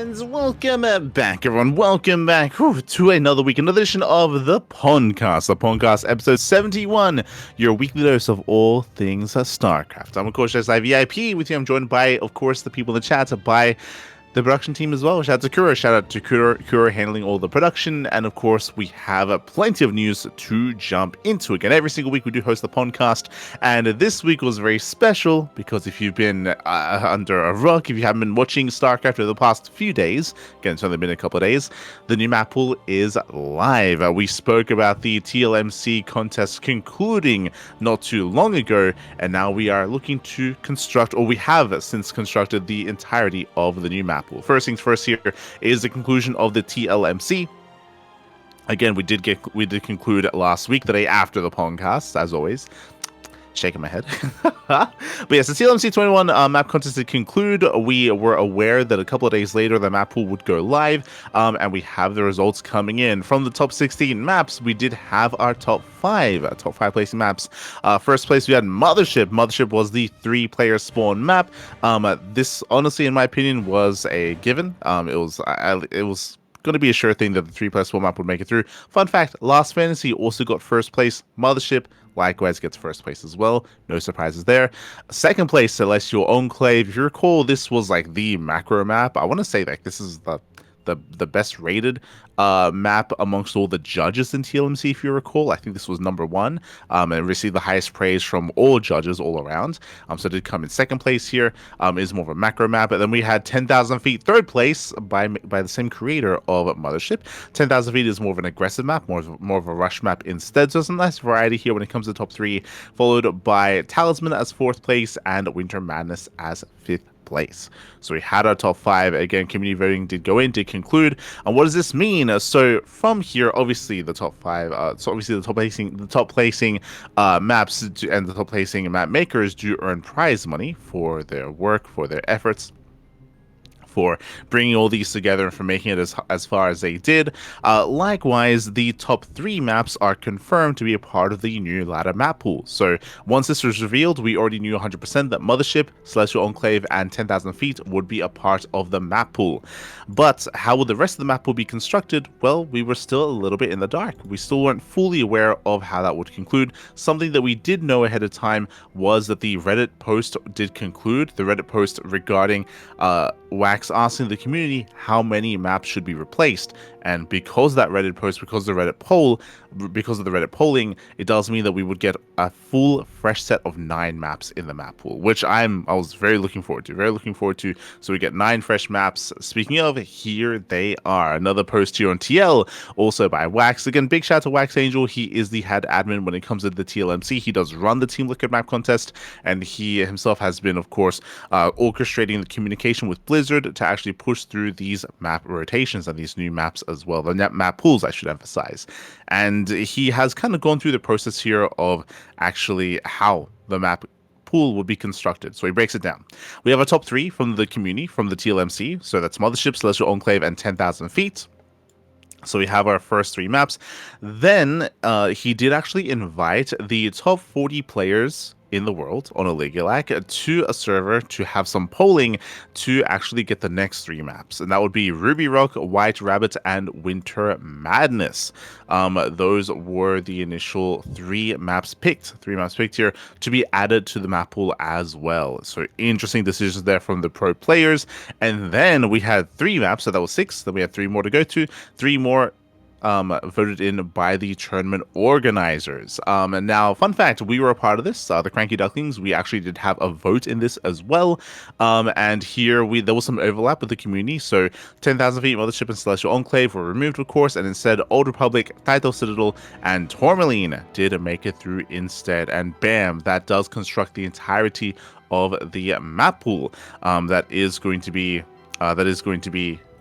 And welcome back, everyone. Welcome back to another week, another edition of the PondCast episode 71, your weekly dose of all things StarCraft. I'm, of course, VIP with you. I'm joined by, of course, the people in the chat, by the production team as well. Shout out to Kura. Shout out to Kura handling all the production. And of course, we have plenty of news to jump into. Again, every single week we do host the podcast. And this week was very special because if you've been under a rock, if you haven't been watching StarCraft over the past few days, again, it's only been a couple of days, the new map pool is live. We spoke about the TLMC contest concluding not too long ago. And now we are looking to construct, or we have since constructed, the entirety of the new map. First things first, here is the conclusion of the TLMC. Again, we did conclude last week, the day after the podcast, as always. Shaking my head. But yes, the TLMC21 map contest did conclude. We were aware that a couple of days later the map pool would go live, and we have the results coming in. From the top 16 maps, we did have our top five placing maps. First place, we had Mothership. Mothership was the 3-player spawn map. This, honestly, in my opinion, was a given. It was going to be a sure thing that the 3-player spawn map would make it through. Fun fact, Last Fantasy also got first place. Mothership likewise gets first place as well. No surprises there. Second place, Celestial Enclave. If you recall, this was like the macro map. I want to say that this is the best rated map amongst all the judges in TLMC, if you recall. I think this was number 1, and received the highest praise from all judges all around. So it did come in second place here. Is more of a macro map. And then we had 10,000 feet, third place by the same creator of Mothership. 10,000 feet is more of an aggressive map, more of a rush map instead. So some nice variety here when it comes to the top 3, followed by Talisman as 4th place and Winter Madness as 5th place. So we had our top 5. Again, community voting did conclude. And what does this mean? So from here, obviously the top 5, so obviously the top placing maps and the top placing map makers do earn prize money for their work, for their efforts, for bringing all these together and for making it as far as they did. Likewise, the top 3 maps are confirmed to be a part of the new ladder map pool. So once this was revealed, we already knew 100% that Mothership, Celestial Enclave, and 10,000 feet would be a part of the map pool. But how would the rest of the map pool be constructed? Well, we were still a little bit in the dark. We still weren't fully aware of how that would conclude. Something that we did know ahead of time was that the Reddit post did conclude, the Reddit post regarding Wax asking the community how many maps should be replaced. And because of that Reddit post, because of the Reddit polling, it does mean that we would get a full fresh set of 9 maps in the map pool, which I was very looking forward to. So we get 9 fresh maps. Speaking of, here they are. Another post here on TL, also by Wax. Again, big shout out to Wax Angel. He is the head admin when it comes to the TLMC. He does run the Team Liquid map contest, and he himself has been, of course, orchestrating the communication with Blizzard to actually push through these map rotations and these new maps as well, the map pools, I should emphasize. And he has kind of gone through the process here of actually how the map pool will be constructed. So he breaks it down. We have a top 3 from the community, from the TLMC. So that's Mothership, Celestial Enclave, and 10,000 feet. So we have our first 3 maps. Then he did actually invite the top 40 players in the world on a Legilac to a server to have some polling to actually get the next 3 maps, and that would be Ruby Rock, White Rabbit, and Winter Madness. Those were the initial 3 maps picked here to be added to the map pool as well. So interesting decisions there from the pro players. And then we had 3 maps, so that was 6. Then we had 3 more to go to, 3 more voted in by the tournament organizers. And now, fun fact, we were a part of this, the CranKy Ducklings. We actually did have a vote in this as well. And here there was some overlap with the community. So 10,000 feet, Mothership, and Celestial Enclave were removed, of course, and instead Old Republic, Title Citadel, and Tourmaline did make it through instead. And bam, that does construct the entirety of the map pool. That is going to be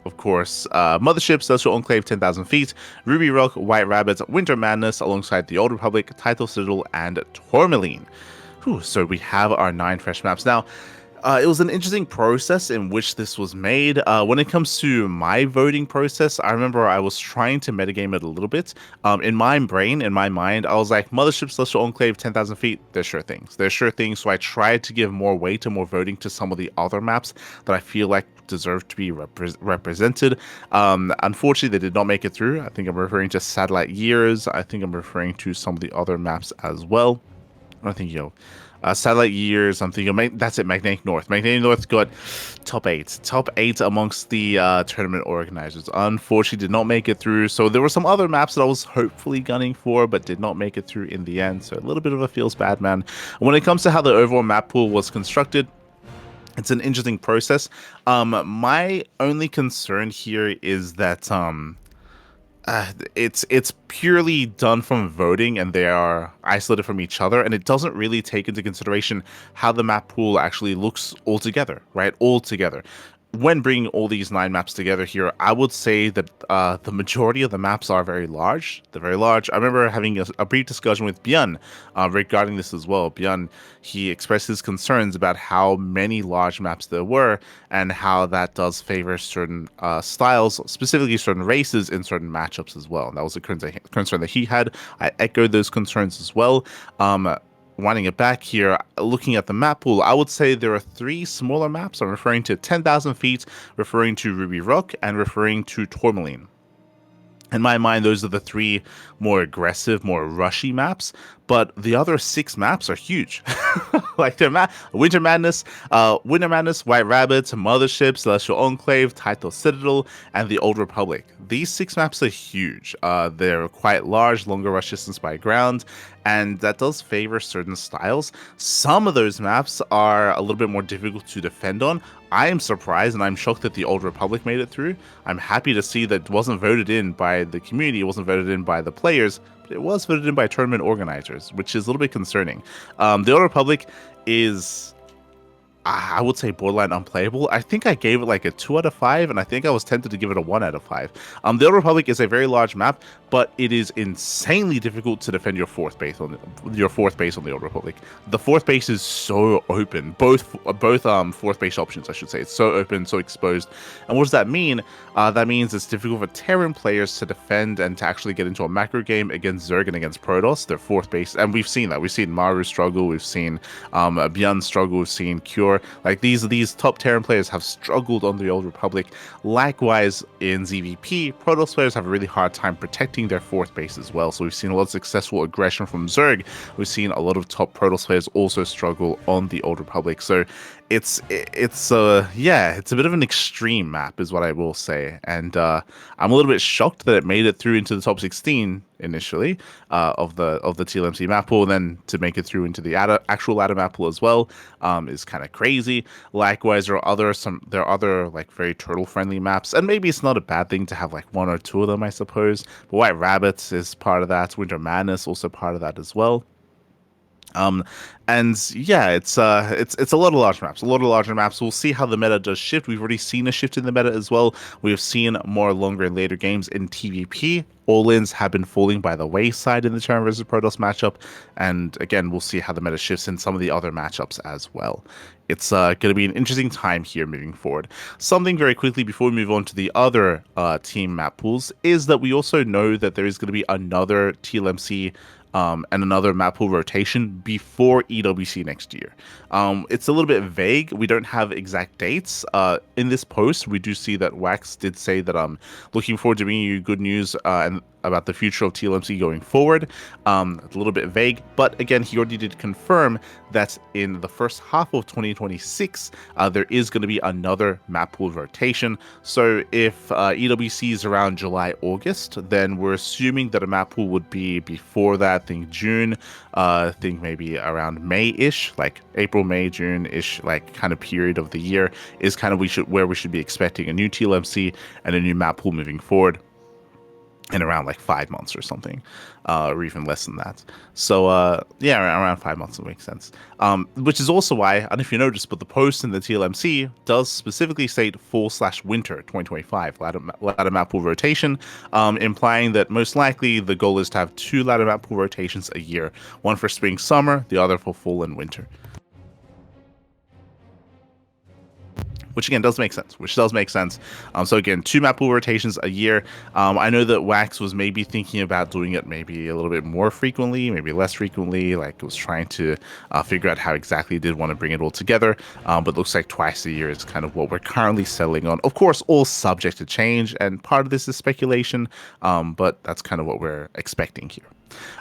of course, Mothership, Celestial Enclave, 10,000 feet, Ruby Rock, White Rabbit, Winter Madness, alongside the Old Republic, Title Citadel, and Tourmaline. So we have our 9 fresh maps. Now, It was an interesting process in which this was made. When it comes to my voting process, I remember I was trying to metagame it a little bit. In my brain, in my mind, I was like, Mothership, Celestial Enclave, 10,000 feet, they're sure things. They're sure things. So I tried to give more weight and more voting to some of the other maps that I feel like deserve to be represented. Unfortunately, they did not make it through. I think I'm referring to Satellite Years. I think I'm referring to some of the other maps as well. I think, Satellite Years, I'm thinking, that's it, Magnetic North. Magnetic North got top eight amongst the tournament organizers. Unfortunately, did not make it through. So there were some other maps that I was hopefully gunning for, but did not make it through in the end. So a little bit of a feels bad, man. When it comes to how the overall map pool was constructed, it's an interesting process. My only concern here is that it's purely done from voting, and they are isolated from each other, and it doesn't really take into consideration how the map pool actually looks altogether, right? Altogether. When bringing all these 9 maps together here, I would say that the majority of the maps are very large. They're very large. I remember having a brief discussion with Björn regarding this as well. Björn, he expressed his concerns about how many large maps there were and how that does favor certain styles, specifically certain races in certain matchups as well. And that was a concern that he had. I echoed those concerns as well. Winding it back here, looking at the map pool, I would say there are 3 smaller maps. I'm referring to 10,000 feet, referring to Ruby Rock, and referring to Tourmaline. In my mind, those are the 3 more aggressive, more rushy maps, but the other 6 maps are huge. Like they're Winter Madness, White Rabbit, Mothership, Celestial Enclave, Title Citadel, and the Old Republic. These 6 maps are huge. They're quite large, longer rush distance by ground, and that does favor certain styles. Some of those maps are a little bit more difficult to defend on. I am surprised and I'm shocked that the Old Republic made it through. I'm happy to see that it wasn't voted in by the community, it wasn't voted in by the players, but it was voted in by tournament organizers, which is a little bit concerning. The Old Republic is, I would say, borderline unplayable. I think I gave it like a 2 out of 5, and I think I was tempted to give it a 1 out of 5. The Old Republic is a very large map, but it is insanely difficult to defend your fourth base on the Old Republic. The fourth base is so open. Both fourth base options, I should say. It's so open, so exposed. And what does that mean? That means it's difficult for Terran players to defend and to actually get into a macro game against Zerg and against Protoss, their fourth base. And we've seen that. We've seen Maru struggle. We've seen Björn struggle. We've seen Cure. Like these top Terran players have struggled on the Old Republic. Likewise, in ZVP, Protoss players have a really hard time protecting their fourth base as well. So we've seen a lot of successful aggression from Zerg. We've seen a lot of top Protoss players also struggle on the Old Republic. So it's a bit of an extreme map, is what I will say. And I'm a little bit shocked that it made it through into the top 16 initially of the TLMC map pool, and then to make it through into the actual ladder map pool as well is kind of crazy. Likewise, there are other like very turtle friendly maps, and maybe it's not a bad thing to have like 1 or 2 of them, I suppose. But White Rabbit is part of that. Winter Madness also part of that as well. And yeah, it's a lot of large maps, We'll see how the meta does shift. We've already seen a shift in the meta as well. We've seen more longer and later games in TVP. All-ins have been falling by the wayside in the Terran versus Protoss matchup. And again, we'll see how the meta shifts in some of the other matchups as well. It's going to be an interesting time here moving forward. Something very quickly before we move on to the other team map pools is that we also know that there is going to be another TLMC and another map pool rotation before EWC next year. It's a little bit vague. We don't have exact dates. In this post, we do see that Wax did say that I'm looking forward to bringing you good news and about the future of TLMC going forward. It's a little bit vague, but again, he already did confirm that in the first half of 2026, there is going to be another map pool rotation. So if EWC is around July, August, then we're assuming that a map pool would be before that. I think June, I think maybe around May-ish, like April, May, June-ish, like kind of period of the year is kind of where we should be expecting a new TLMC and a new map pool moving forward in around like 5 months or something, or even less than that. So yeah, around 5 months would make sense. Which is also why, I don't know if you noticed, but the post in the TLMC does specifically state fall/winter 2025 ladder map pool rotation, implying that most likely the goal is to have 2 ladder map pool rotations a year, one for spring summer, the other for fall and winter. which again does make sense. So again, 2 map pool rotations a year. I know that Wax was maybe thinking about doing it maybe a little bit more frequently, maybe less frequently. Like, was trying to figure out how exactly he did want to bring it all together. But looks like twice a year is kind of what we're currently settling on. Of course, all subject to change, and part of this is speculation. But that's kind of what we're expecting here.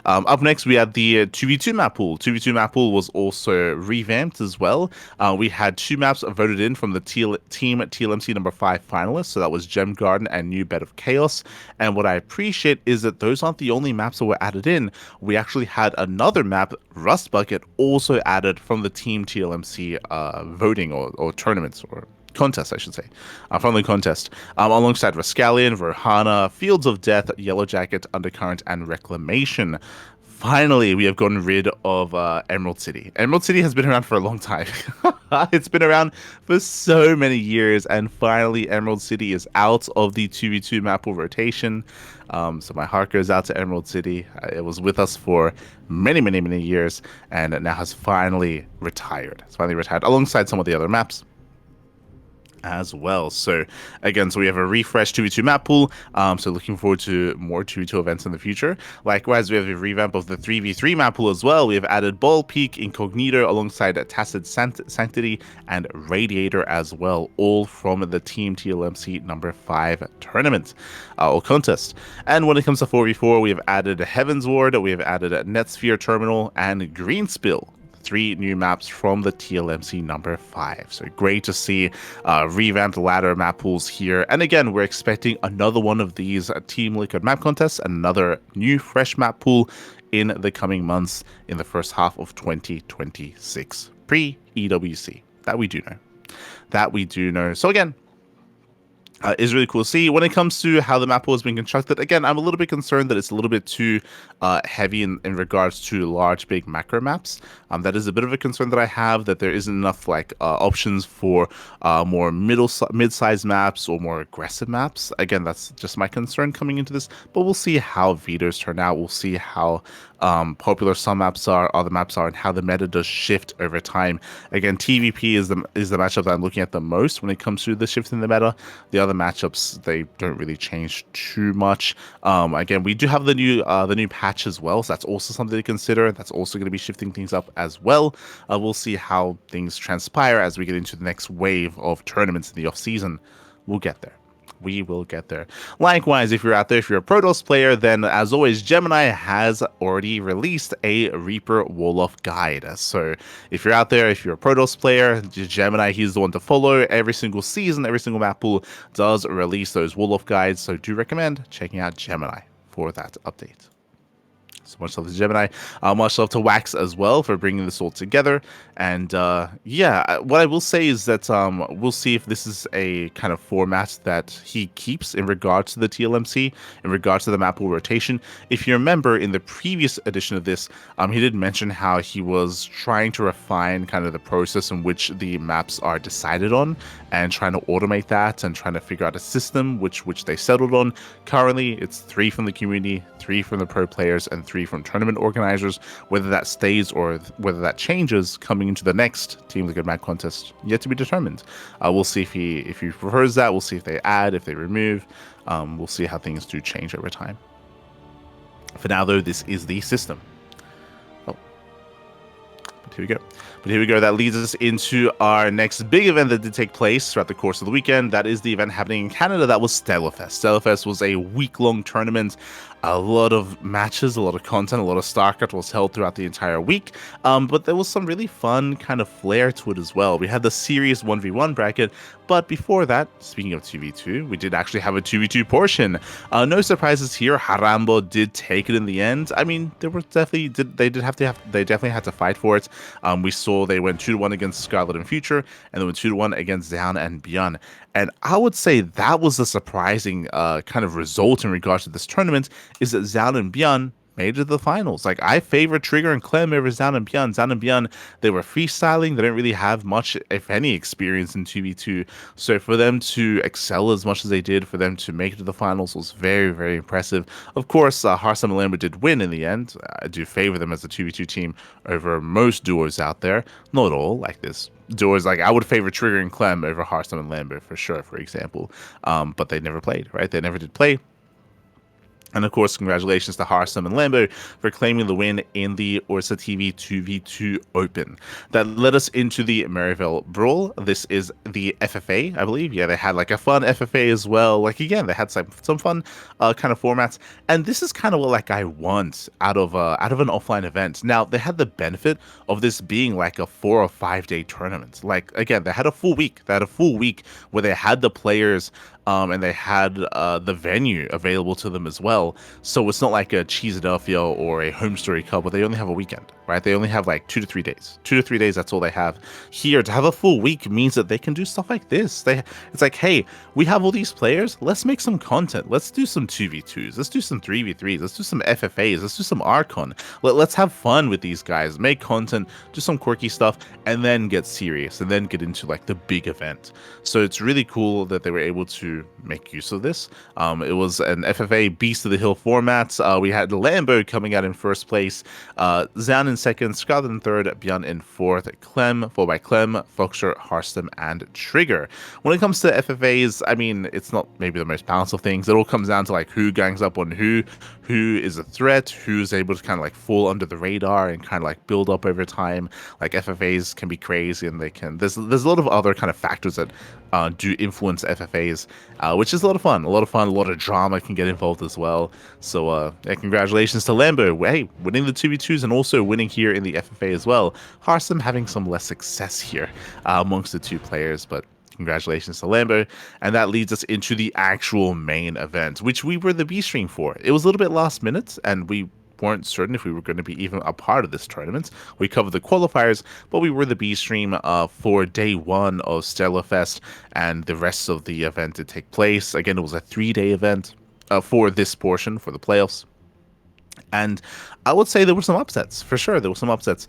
Up next, we had the 2v2 map pool. 2v2 map pool was also revamped as well. We had 2 maps voted in from the team TLMC number 5 finalists. So that was Gem Garden and New Bed of Chaos. And what I appreciate is that those aren't the only maps that were added in. We actually had another map, Rust Bucket, also added from the team TLMC voting or tournaments or contest, I should say, from the contest, alongside Rascallion, Rohana, Fields of Death, Yellow Jacket, Undercurrent, and Reclamation. Finally, we have gotten rid of Emerald City. Emerald City has been around for a long time. It's been around for so many years, and finally Emerald City is out of the 2v2 map pool rotation. So my heart goes out to Emerald City. It was with us for many, many, many years, and it now has finally retired. It's finally retired alongside some of the other maps as well. So again, we have a refreshed 2v2 map pool. So looking forward to more 2v2 events in the future. Likewise, we have a revamp of the 3v3 map pool as well. We have added Ball Peak, Incognito, alongside Tacit Sanctity and Radiator as well, all from the Team TLMC number 5 tournament or contest. And when it comes to 4v4, we have added Heaven's Ward, we have added Netsphere Terminal, and Greenspill. 3 new maps from the TLMC number 5. So great to see revamped ladder map pools here. And again, we're expecting another one of these Team Liquid map contests, another new fresh map pool in the coming months in the first half of 2026. Pre-EWC. That we do know. So again, is really cool to see. When it comes to how the map pool has been constructed, again, I'm a little bit concerned that it's a little bit too heavy in regards to large, big macro maps. That is a bit of a concern that I have, that there isn't enough options for more mid-sized maps or more aggressive maps. Again, that's just my concern coming into this, but we'll see how Vetoes turn out. We'll see how popular some maps are, other maps are, and how the meta does shift over time. Again, TVP is the matchup that I'm looking at the most when it comes to the shift in the meta. The other matchups, they don't really change too much. Again, we do have the new patch as well, so that's also something to consider. That's also going to be shifting things up as well. We'll see how things transpire as we get into the next wave of tournaments in the off season. We'll get there. We will get there. Likewise, if you're out there, if you're a Protoss player, then as always, Gemini has already released a Reaper Wall-Off guide. So if you're out there, if you're a Protoss player, Gemini, he's the one to follow. Every single season, every single map pool does release those Wall-Off guides. So do recommend checking out Gemini for that update. So much love to Gemini. Much love to Wax as well for bringing this all together. And yeah, what I will say is that we'll see if this is a kind of format that he keeps in regards to the TLMC, in regards to the map pool rotation. If you remember, in the previous edition of this, he did mention how he was trying to refine kind of the process in which the maps are decided on, and trying to automate that and trying to figure out a system which they settled on. Currently, it's 3 from the community, 3 from the pro players, and 3 from tournament organizers. Whether that stays or whether that changes coming into the next Team Liquid Map contest, yet to be determined. We'll see if he prefers that. We'll see if they add, if they remove. We'll see how things do change over time. For now, though, this is the system. Oh, but here we go. That leads us into our next big event that did take place throughout the course of the weekend. That is the event happening in Canada. That was Stellarfest. Stellarfest was a week-long tournament. A lot of matches, a lot of content, a lot of StarCraft was held throughout the entire week. But there was some really fun kind of flair to it as well. We had the serious 1v1 bracket, but before that, speaking of 2v2, we did actually have a 2v2 portion. No surprises here. Harambo did take it in the end. I mean, there were definitely they definitely had to fight for it. We saw they went 2-1 against Scarlet and Future, and they went 2-1 against Down and Beyond. And I would say that was the surprising kind of result in regards to this tournament, is that Zhao and Byeon made it to the finals. Like, I favor Trigger and Clem over Zan and Bjorn. Zan and Bjorn, they were freestyling. They didn't really have much, if any, experience in 2v2. So for them to excel as much as they did, for them to make it to the finals was very, very impressive. Of course, Harsam and Lambert did win in the end. I do favor them as a 2v2 team over most duos out there. Not all, like this. Duos, like, I would favor Trigger and Clem over Harsam and Lambert for sure, for example. But they never played, right? They never did play. And of course, congratulations to Harsam and Lambo for claiming the win in the Orsa TV 2v2 Open. That led us into the Maryville Brawl. This is the FFA, I believe. Yeah, they had like a fun FFA as well. Like, again, they had some fun kind of formats. And this is kind of what like I want out of an offline event. Now, they had the benefit of this being like a 4 or 5 day tournament. Like, again, they had a full week. They had a full week where they had the players and they had the venue available to them as well. So it's not like a Cheeseadelphia or a Home Story Cup where they only have a weekend, right? They only have like 2 to 3 days. 2 to 3 days, that's all they have. Here, to have a full week means that they can do stuff like this. It's like, hey, we have all these players. Let's make some content. Let's do some 2v2s. Let's do some 3v3s. Let's do some FFAs. Let's do some Archon. Let's have fun with these guys. Make content, do some quirky stuff, and then get serious, and then get into like the big event. So it's really cool that they were able to make use of this. It was an FFA Beast of the Hill format. We had Lambo coming out in first place, Zan in second, Scarlet in third, Bjorn in fourth, Clem, followed by Clem, Foxer, Harstam, and Trigger. When it comes to FFAs, I mean, it's not maybe the most balanced of things. It all comes down to like who gangs up on who is a threat, who's able to kind of like fall under the radar and kind of like build up over time. Like, FFAs can be crazy, and there's a lot of other kind of factors that do influence FFAs, which is a lot of fun. A lot of drama can get involved as well. So yeah, congratulations to Lambo. Hey, winning the 2v2s and also winning here in the FFA as well. Harsam having some less success here amongst the two players, but congratulations to Lambo. And that leads us into the actual main event, which we were the B stream for. It was a little bit last minute, and we weren't certain if we were going to be even a part of this tournament. We covered the qualifiers, but we were the B stream for day one of Stellar Fest, and the rest of the event did take place. Again, it was a 3-day event for this portion, for the playoffs. And I would say there were some upsets, for sure. There were some upsets.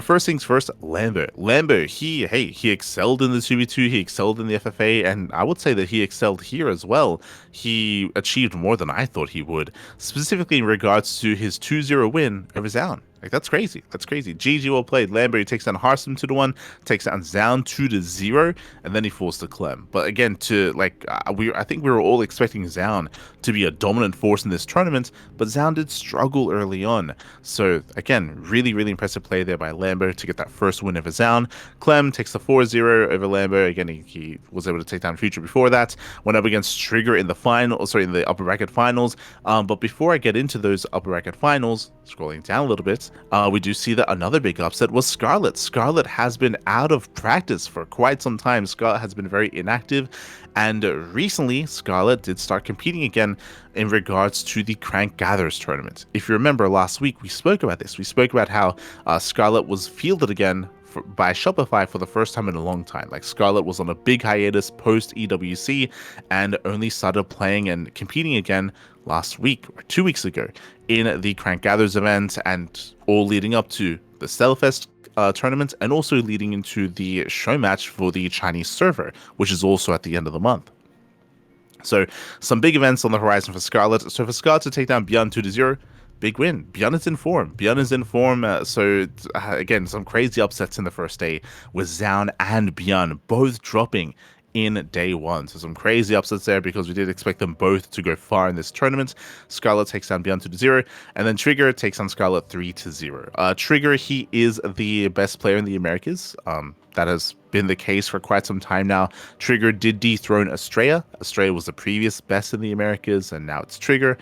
First things first, Lambo, he excelled in the 2v2, he excelled in the FFA, and I would say that he excelled here as well. He achieved more than I thought he would, specifically in regards to his 2-0 win over Zaun. Like, that's crazy. That's crazy. GG, well played. Lambert takes down Harsam 2-1, takes down Zaun 2-0, and then he falls to Clem. But again, I think we were all expecting Zaun to be a dominant force in this tournament, but Zaun did struggle early on. So again, really, really impressive play there by Lambert to get that first win over Zaun. Clem takes the 4-0 over Lambert. Again, he was able to take down Future before that. Went up against Trigger in the upper bracket finals. But before I get into those upper bracket finals, scrolling down a little bit, we do see that another big upset was Scarlet. Scarlet has been out of practice for quite some time. Scarlet has been very inactive, and recently Scarlet did start competing again in regards to the Crank Gatherers tournament. If you remember last week, we spoke about this. We spoke about how Scarlet was fielded again by Shopify for the first time in a long time. Like, Scarlet was on a big hiatus post EWC and only started playing and competing again last week or 2 weeks ago in the Crank Gatherers event, and all leading up to the Stellarfest tournament, and also leading into the show match for the Chinese server, which is also at the end of the month. So some big events on the horizon for Scarlet. So for Scarlet to take down Bjorn 2-0, big win. Bjorn is in form. So again, some crazy upsets in the first day with Zaun and Bjorn both dropping in day one. So some crazy upsets there, because we did expect them both to go far in this tournament. Scarlet takes down Bjorn 2-0, and then Trigger takes on Scarlet 3-0. Trigger, he is the best player in the Americas. That has been the case for quite some time now. Trigger did dethrone Estrella. Estrella was the previous best in the Americas, and now it's Trigger.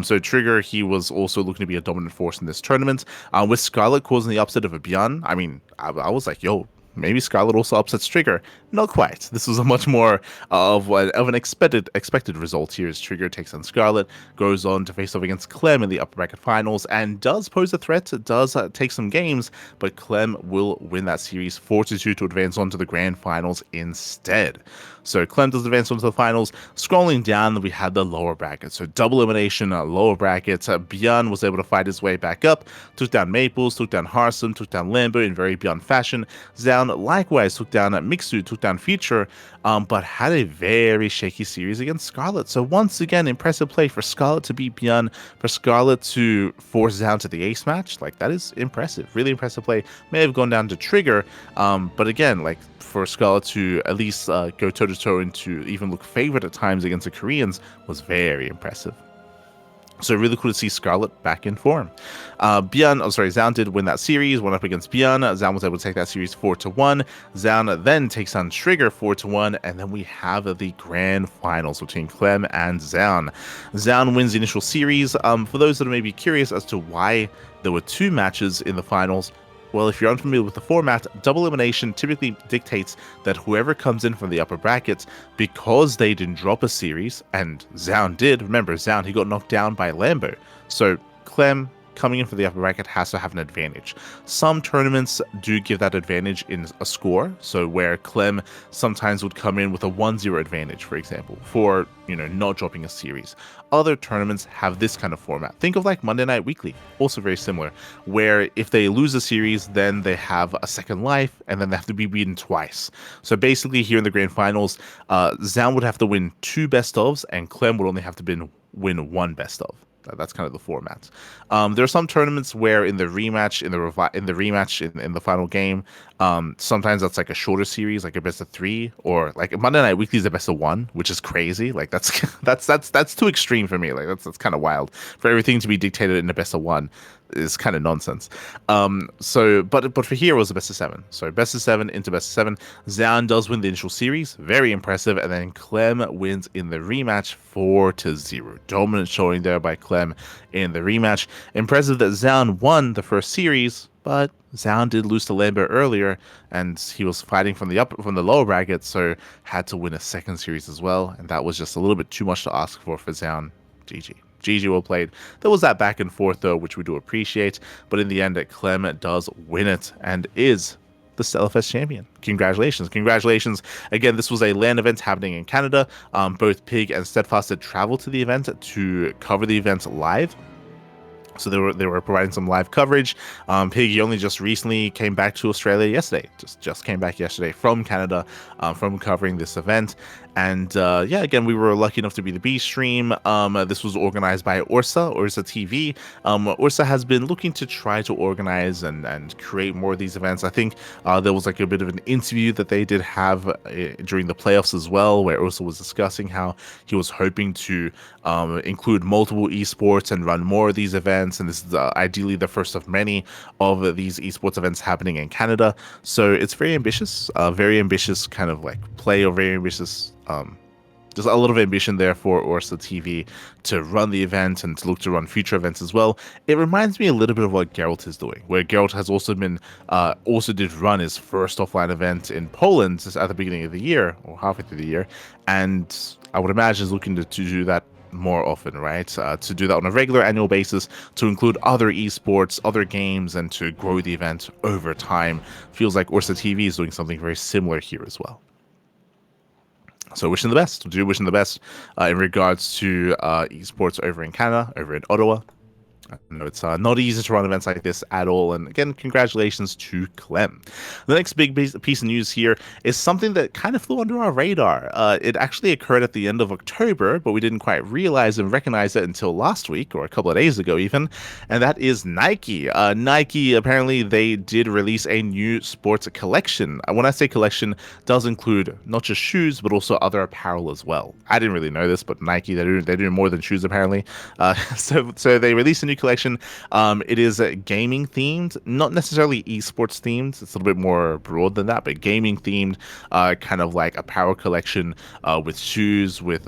So Trigger, he was also looking to be a dominant force in this tournament. With Scarlet causing the upset of a Bjorn, I mean, I was like, yo, maybe Scarlet also upsets Trigger. Not quite. This was a much more of an expected result here, as Trigger takes on Scarlet, goes on to face off against Clem in the upper bracket finals, and does pose a threat, does take some games, but Clem will win that series 4-2 to advance on to the grand finals instead. So Clem does advance on to the finals. Scrolling down, we had the lower bracket. So double elimination, lower bracket. Bjorn was able to fight his way back up, took down Maples, took down Harsum, took down Lambo in very Bjorn fashion. Zaun likewise took down Mixu, took down Future, but had a very shaky series against Scarlet. So once again, impressive play for Scarlet to beat Bjorn, for Scarlet to force Zaun to the ace match. Like, that is impressive, really impressive play. May have gone down to Trigger, but again, like, for Scarlet to at least go toe-to-toe and to even look favored at times against the Koreans was very impressive. So really cool to see Scarlet back in form. Zaun did win that series, went up against Bjorn. Zaun was able to take that series 4-1. Zaun then takes on Trigger 4-1, and then we have the grand finals between Clem and Zaun. Zaun wins the initial series. For those that may be curious as to why there were 2 matches in the finals, well, if you're unfamiliar with the format, double elimination typically dictates that whoever comes in from the upper brackets, because they didn't drop a series, and Zaun did, remember, Zaun, he got knocked down by Lambo. So Clem, coming in for the upper bracket, has to have an advantage. Some tournaments do give that advantage in a score, so where Clem sometimes would come in with a 1-0 advantage, for example, for, not dropping a series. Other tournaments have this kind of format. Think of like Monday Night Weekly, also very similar, where if they lose a series, then they have a second life, and then they have to be beaten twice. So basically here in the grand finals, Zaun would have to win 2 best ofs, and Clem would only have to win 1 best of. That's kind of the format. There are some tournaments where in the rematch, in the final game, sometimes that's like a shorter series, like a best of 3, or like Monday Night Weekly is a best of 1, which is crazy. Like that's too extreme for me. Like that's kind of wild for everything to be dictated in a best of 1. Is kind of nonsense. But for here it was a best of 7. So best of 7 into best of 7. Zaun does win the initial series, very impressive, and then Clem wins in the rematch 4-0. Dominant showing there by Clem in the rematch. Impressive that Zaun won the first series, but Zaun did lose to Lambo earlier, and he was fighting from the lower bracket, so had to win a second series as well, and that was just a little bit too much to ask for Zaun. GG well played. There was that back and forth though, which we do appreciate, but in the end, Clem does win it and is the Stellarfest champion. Congratulations. Again, this was a LAN event happening in Canada. Both Pig and Steadfast did travel to the event to cover the event live. So they were providing some live coverage. Pig only just recently came back to Australia yesterday. Just came back yesterday from Canada, from covering this event. And again, we were lucky enough to be the B stream. This was organized by Orsa TV. Orsa has been looking to try to organize and create more of these events. I think there was like a bit of an interview that they did have during the playoffs as well, where Orsa was discussing how he was hoping to include multiple esports and run more of these events. And this is ideally the first of many of these esports events happening in Canada. So it's very ambitious kind of like play, or very ambitious. There's a lot of ambition there for Orsa TV to run the event and to look to run future events as well. It reminds me a little bit of what Geralt is doing, where Geralt has also did run his first offline event in Poland just at the beginning of the year, or halfway through the year, and I would imagine is looking to do that more often, right? To do that on a regular annual basis, to include other esports, other games, and to grow the event over time. Feels like Orsa TV is doing something very similar here as well. So wishing the best. Wishing the best in regards to esports over in Canada, over in Ottawa. I know it's not easy to run events like this at all, and again, congratulations to Clem. The next big piece of news here is something that kind of flew under our radar. It actually occurred at the end of October, but we didn't quite realize and recognize it until last week, or a couple of days ago even, and that is Nike. Nike, apparently, they did release a new sports collection. When I say collection, does include not just shoes, but also other apparel as well. I didn't really know this, but Nike, they're doing more than shoes, apparently. So they released a new collection. It is gaming themed, not necessarily esports themed. It's a little bit more broad than that, but gaming themed, kind of like apparel collection with shoes, with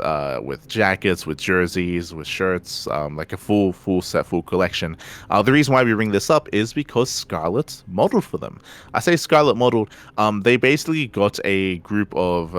jackets, with jerseys, with shirts, like a full set, full collection. The reason why we bring this up is because Scarlet modeled for them. I say Scarlet modeled. They basically got a group of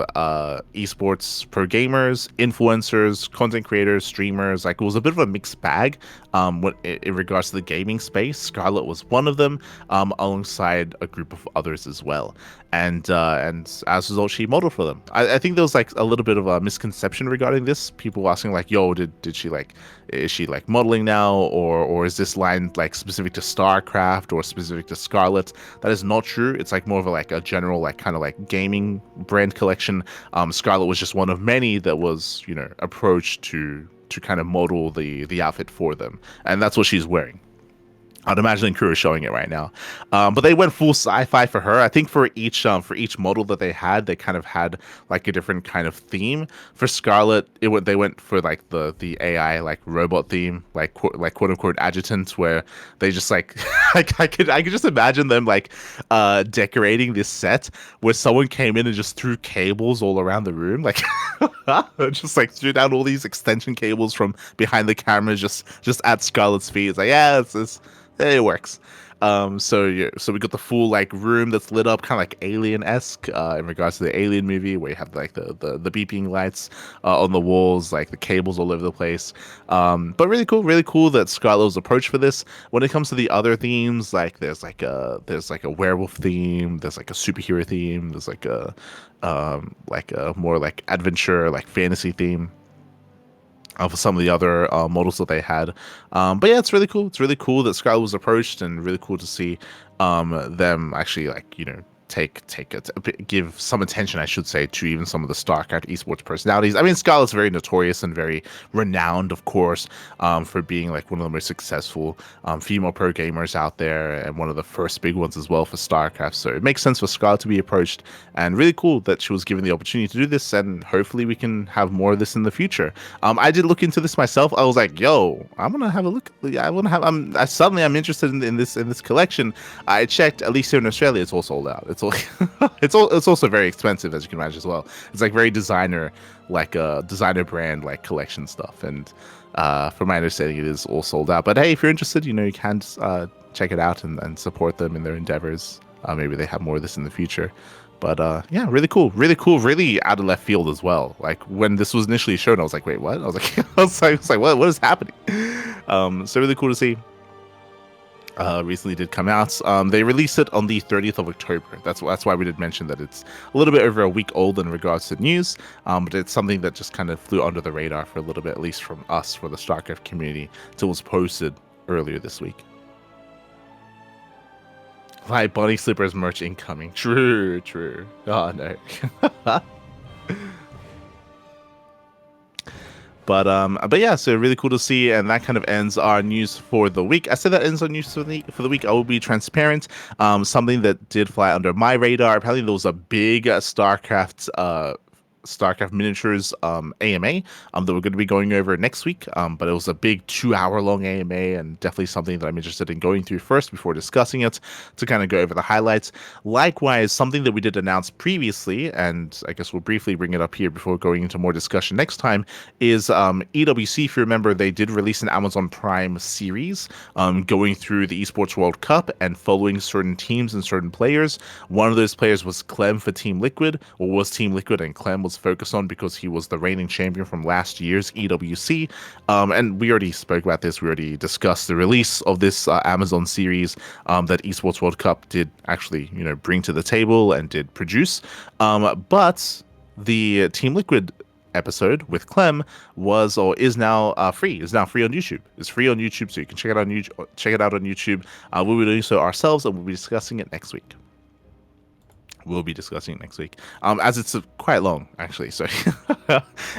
esports pro gamers, influencers, content creators, streamers. Like, it was a bit of a mixed bag. In regards to the gaming space, Scarlet was one of them, alongside a group of others as well. And as a result, she modeled for them. I think there was like a little bit of a misconception regarding this. People asking like, "Yo, did she like, is she like modeling now, or is this line like specific to StarCraft or specific to Scarlet?" That is not true. It's like more of a general like kind of like gaming brand collection. Scarlet was just one of many that was, you know, approached to kind of model the outfit for them, and that's what she's wearing. I'd imagine Crew is showing it right now, but they went full sci-fi for her. I think for each model that they kind of had like a different kind of theme. For Scarlet, they went for like the AI like robot theme, like quote unquote adjutant, where they just like I could just imagine them like decorating this set where someone came in and just threw cables all around the room, like just like threw down all these extension cables from behind the camera, just at Scarlet's feet. It's like, yeah, it works. So we got the full like room that's lit up, kind of like Alien-esque, in regards to the Alien movie, where you have like the beeping lights on the walls, like the cables all over the place. But really cool that Scarlet was approached for this. When it comes to the other themes, like there's like a werewolf theme, there's like a superhero theme, there's like a more like adventure, like fantasy theme of some of the other models that they had. But yeah, it's really cool. It's really cool that Scarlet was approached, and really cool to see them actually, like, you know, give some attention, I should say, to even some of the StarCraft esports personalities. I mean, Scarlet's very notorious and very renowned, of course, for being like one of the most successful female pro gamers out there, and one of the first big ones as well for StarCraft. So it makes sense for Scarlet to be approached, and really cool that she was given the opportunity to do this, and hopefully we can have more of this in the future. I did look into this myself. I was like, yo, I'm gonna have a look. I want to have. I'm interested in this collection. I checked, at least here in Australia, it's all sold out. It's also very expensive, as you can imagine as well. It's like very designer brand like collection stuff, and from my understanding, it is all sold out. But hey, if you're interested, you know, you can check it out and support them in their endeavors. Maybe they have more of this in the future. But yeah, really cool, really out of left field as well. Like, when this was initially shown, I was like, wait, what? I was like, what is happening? So really cool to see. Recently did come out. They released it on the 30th of October. That's why we did mention that it's a little bit over a week old in regards to news. But it's something that just kind of flew under the radar for a little bit, at least from us, for the StarCraft community, till it was posted earlier this week. Like, Bunny Slippers merch incoming. True. Oh no. But yeah, so really cool to see, and that kind of ends our news for the week. I said that ends our news for the week. I will be transparent. Something that did fly under my radar. Apparently, there was a big StarCraft miniatures AMA that we're going to be going over next week, but it was a big 2-hour long AMA, and definitely something that I'm interested in going through first before discussing it, to kind of go over the highlights. Likewise, something that we did announce previously, and I guess we'll briefly bring it up here before going into more discussion next time, is EWC. If you remember, they did release an Amazon Prime series going through the Esports World Cup and following certain teams and certain players. One of those players was Clem for Team Liquid, or was Team Liquid, and Clem was focused on because he was the reigning champion from last year's EWC. And we already spoke about this. We already discussed the release of this Amazon series that Esports World Cup did actually, you know, bring to the table and did produce. But the Team Liquid episode with Clem is now free. It's now free on YouTube. It's free on YouTube, so you can check it out on YouTube. We'll be doing so ourselves, and we'll be discussing it next week. we'll be discussing next week. As it's quite long, actually. So,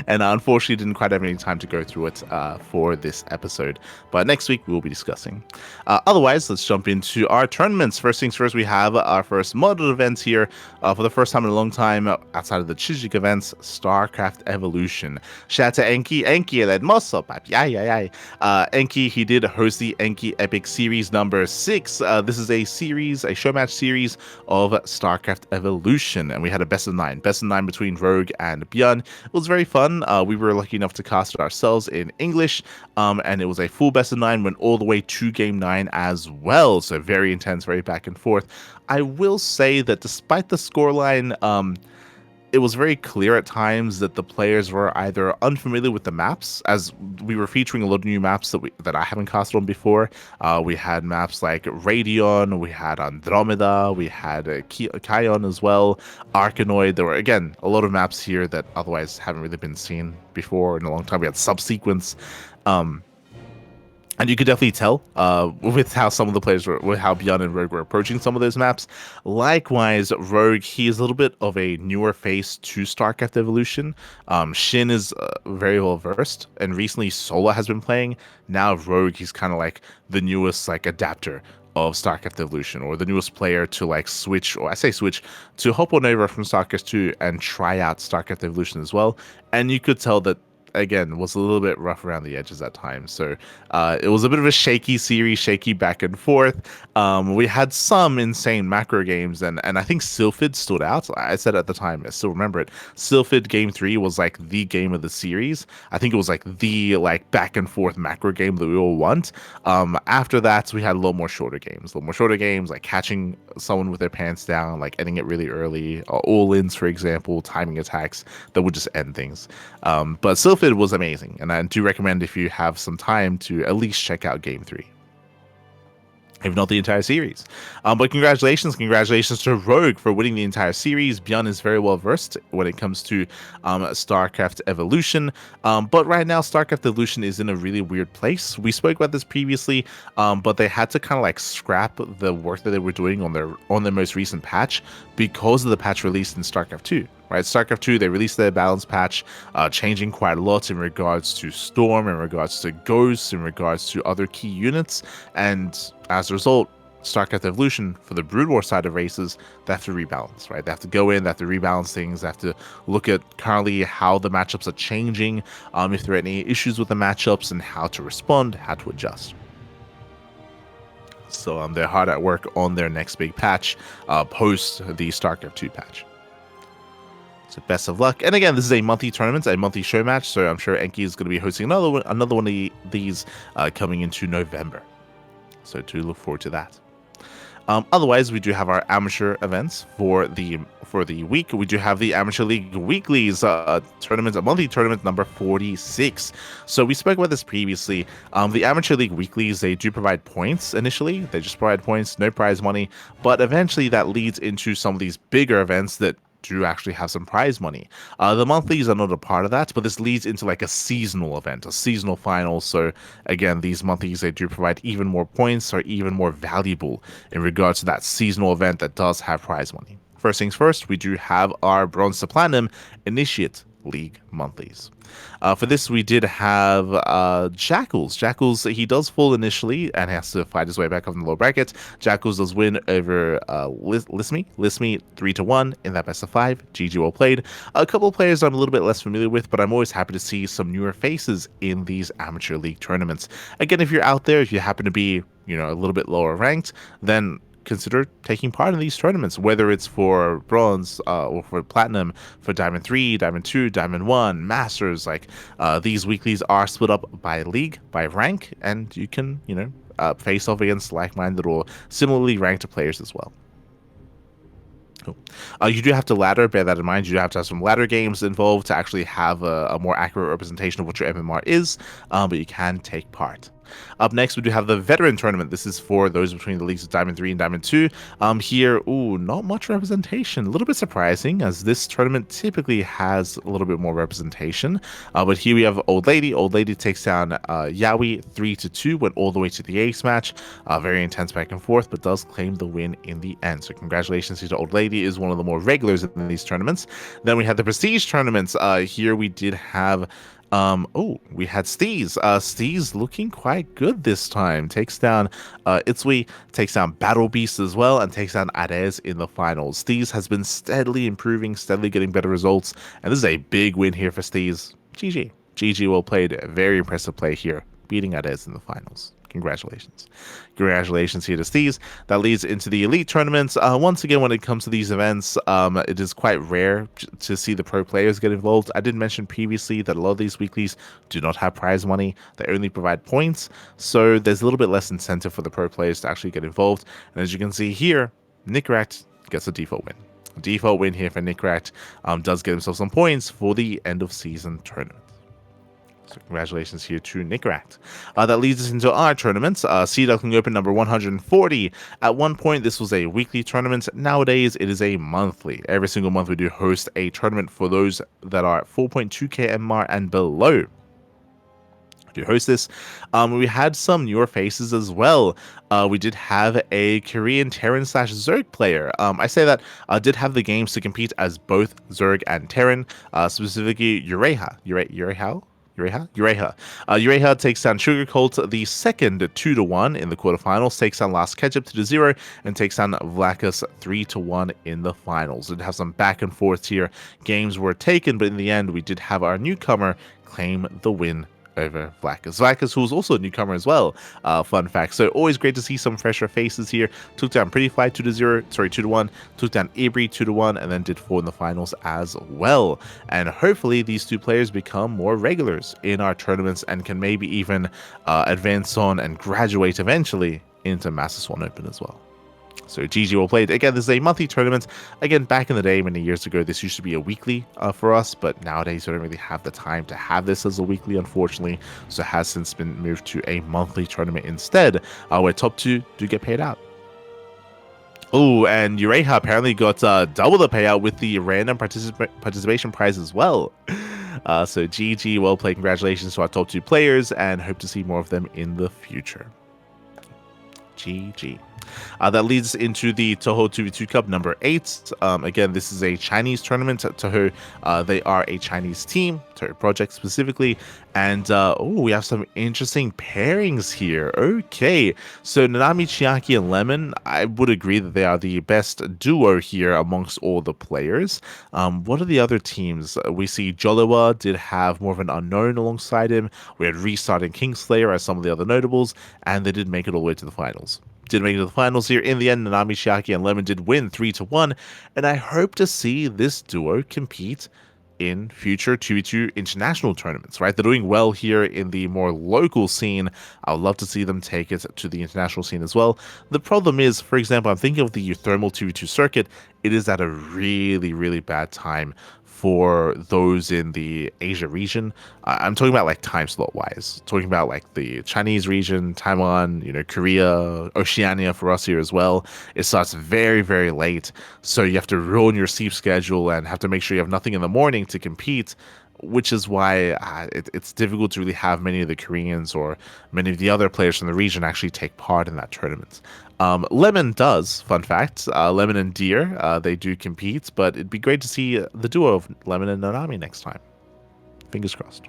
and unfortunately, didn't quite have any time to go through it for this episode. But next week we'll be discussing. Otherwise, let's jump into our tournaments. First things first, we have our first modded event here for the first time in a long time outside of the Chijik events, StarCraft Evolution. Shout out to Enki. Enki led most up. Enki, he did host the Enki Epic Series number 6. This is a series, a show match series of StarCraft Evolution, and we had a best of 9 between Rogue and Björn. It was very fun. We were lucky enough to cast it ourselves in English, and it was a full best of 9, went all the way to game 9 as well, so very intense, very back and forth. I will say that despite the scoreline, it was very clear at times that the players were either unfamiliar with the maps, as we were featuring a lot of new maps that I haven't casted on before. We had maps like Radion, we had Andromeda, we had Kion as well, Arkanoid. There were, again, a lot of maps here that otherwise haven't really been seen before in a long time. We had Subsequence. And you could definitely tell with how some of the players were, with how Björn and Rogue were approaching some of those maps. Likewise, Rogue, he is a little bit of a newer face to StarCraft Evolution. Shin is very well versed, and recently Sola has been playing. Now Rogue, he's kind of like the newest like adapter of StarCraft Evolution, or the newest player to like switch, or I say switch, to hop on over from StarCraft II and try out StarCraft Evolution as well. And you could tell that, again, was a little bit rough around the edges at times. So it was a bit of a shaky series, shaky back and forth. We had some insane macro games, and I think Sylphid stood out. I said at the time, I still remember it. Sylphid Game 3 was like the game of the series. I think it was like the like back and forth macro game that we all want. After that, we had a little more shorter games, like catching someone with their pants down, like ending it really early, all-ins, for example, timing attacks that would just end things. But Sylphid was amazing, and I do recommend, if you have some time, to at least check out Game 3, if not the entire series. But congratulations to Rogue for winning the entire series. Björn is very well versed when it comes to StarCraft Evolution, but right now StarCraft Evolution is in a really weird place. We spoke about this previously, but they had to kind of like scrap the work that they were doing on their most recent patch because of the patch released in StarCraft II. Right, StarCraft II, they released their balance patch, changing quite a lot in regards to Storm, in regards to Ghosts, in regards to other key units, and as a result, StarCraft Evolution, for the Brood War side of races, they have to rebalance, right? They have to go in, they have to rebalance things, they have to look at currently how the matchups are changing, if there are any issues with the matchups, and how to respond, how to adjust. So they're hard at work on their next big patch, post the StarCraft II patch. So best of luck. And again, this is a monthly tournament, a monthly show match, so I'm sure Enki is going to be hosting another one of these coming into November. So do look forward to that. Otherwise, we do have our amateur events for the week. We do have the Amateur League Weeklies tournament, a monthly tournament number 46. So we spoke about this previously. The Amateur League Weeklies, they do provide points initially. They just provide points, no prize money. But eventually that leads into some of these bigger events that do actually have some prize money. The monthlies are not a part of that, but this leads into like a seasonal event, a seasonal final. So again, these monthlies, they do provide even more points, or even more valuable in regards to that seasonal event that does have prize money. First things first, we do have our Bronze to Platinum Initiate League monthlies. For this, we did have Jackals. Jackals, he does fall initially and has to fight his way back up in the lower bracket. Jackals does win over Lismi 3-1 in that best of 5. GG, well played. A couple of players I'm a little bit less familiar with, but I'm always happy to see some newer faces in these amateur league tournaments. Again, if you're out there, if you happen to be, a little bit lower ranked, then consider taking part in these tournaments, whether it's for bronze or for platinum, for Diamond 3, Diamond 2, Diamond 1, Masters. Like these weeklies are split up by league, by rank, and you can, face off against like-minded or similarly ranked players as well. Cool. You do have to ladder, bear that in mind. You do have to have some ladder games involved to actually have a more accurate representation of what your MMR is, but you can take part. Up next, we do have the Veteran Tournament. This is for those between the leagues of Diamond 3 and Diamond 2. Here, not much representation. A little bit surprising, as this tournament typically has a little bit more representation. But here we have Old Lady. Old Lady takes down Yaoi 3-2, went all the way to the ace match. Very intense back and forth, but does claim the win in the end. So congratulations to Old Lady. really is one of the more regulars in these tournaments. Then we had the prestige tournaments. Here we did have we had Steez. Steez looking quite good this time. Takes down Itsui, takes down Battle Beast as well, and takes down Arez in the finals. Steez has been steadily improving, steadily getting better results, and this is a big win here for Steez. GG. GG well played. Very impressive play here, beating Arez in the finals. Congratulations. Congratulations here to Steez. That leads into the elite tournaments. Once again, when it comes to these events, it is quite rare to see the pro players get involved. I did mention previously that a lot of these weeklies do not have prize money. They only provide points. So there's a little bit less incentive for the pro players to actually get involved. And as you can see here, Nickrat gets a default win. A default win here for Nickrat. Does get himself some points for the end of season tournament. So congratulations here to Nickrat. That leads us into our tournaments. Sea Duckling Open number 140. At one point, this was a weekly tournament. Nowadays, it is a monthly. Every single month, we do host a tournament for those that are 4.2k MR and below. To host this, we had some newer faces as well. We did have a Korean Terran / Zerg player. I say that did have the games to compete as both Zerg and Terran, specifically Ureha. Ureha takes down Sugar Colt the second 2-1 in the quarterfinals, takes down Last Ketchup 2-0, and takes down Vlacus 3-1 in the finals. Did have some back and forth here. Games were taken, but in the end, we did have our newcomer claim the win over Vlacus. Vlacus, who was also a newcomer as well. Fun fact. So always great to see some fresher faces here. Took down Pretty Fly 2-1. Took down Ibri 2-1, and then did 4 in the finals as well. And hopefully these two players become more regulars in our tournaments and can maybe even advance on and graduate eventually into Master Swan Open as well. So GG well played. Again, this is a monthly tournament. Again, back in the day, many years ago, this used to be a weekly for us, but nowadays we don't really have the time to have this as a weekly, unfortunately. So it has since been moved to a monthly tournament instead, where top 2 do get paid out. Oh, and Ureha apparently got double the payout with the random participation prize as well. So GG well played. Congratulations to our top 2 players, and hope to see more of them in the future. GG. That leads into the Toho 2v2 Cup number 8. Again, this is a Chinese tournament. Toho, they are a Chinese team, Toho Project specifically. And we have some interesting pairings here. Okay, so Nanami, Chiaki, and Lemon, I would agree that they are the best duo here amongst all the players. What are the other teams? We see Joliwa did have more of an unknown alongside him. We had Restart and Kingslayer as some of the other notables, and they did make it all the way to the finals. Did make it to the finals here. In the end, Nanami, Chiaki, and Lemon did win 3-1, and I hope to see this duo compete in future 2v2 international tournaments, right? They're doing well here in the more local scene. I would love to see them take it to the international scene as well. The problem is, for example, I'm thinking of the Thermal 2v2 circuit. It is at a really, really bad time for those in the Asia region. I'm talking about like time slot wise, talking about like the Chinese region, Taiwan, Korea, Oceania for us here as well. It starts very, very late. So you have to ruin your sleep schedule and have to make sure you have nothing in the morning to compete, which is why it's difficult to really have many of the Koreans or many of the other players from the region actually take part in that tournament. Lemon does, fun fact. Lemon and Deer, they do compete, but it'd be great to see the duo of Lemon and Nanami next time. Fingers crossed.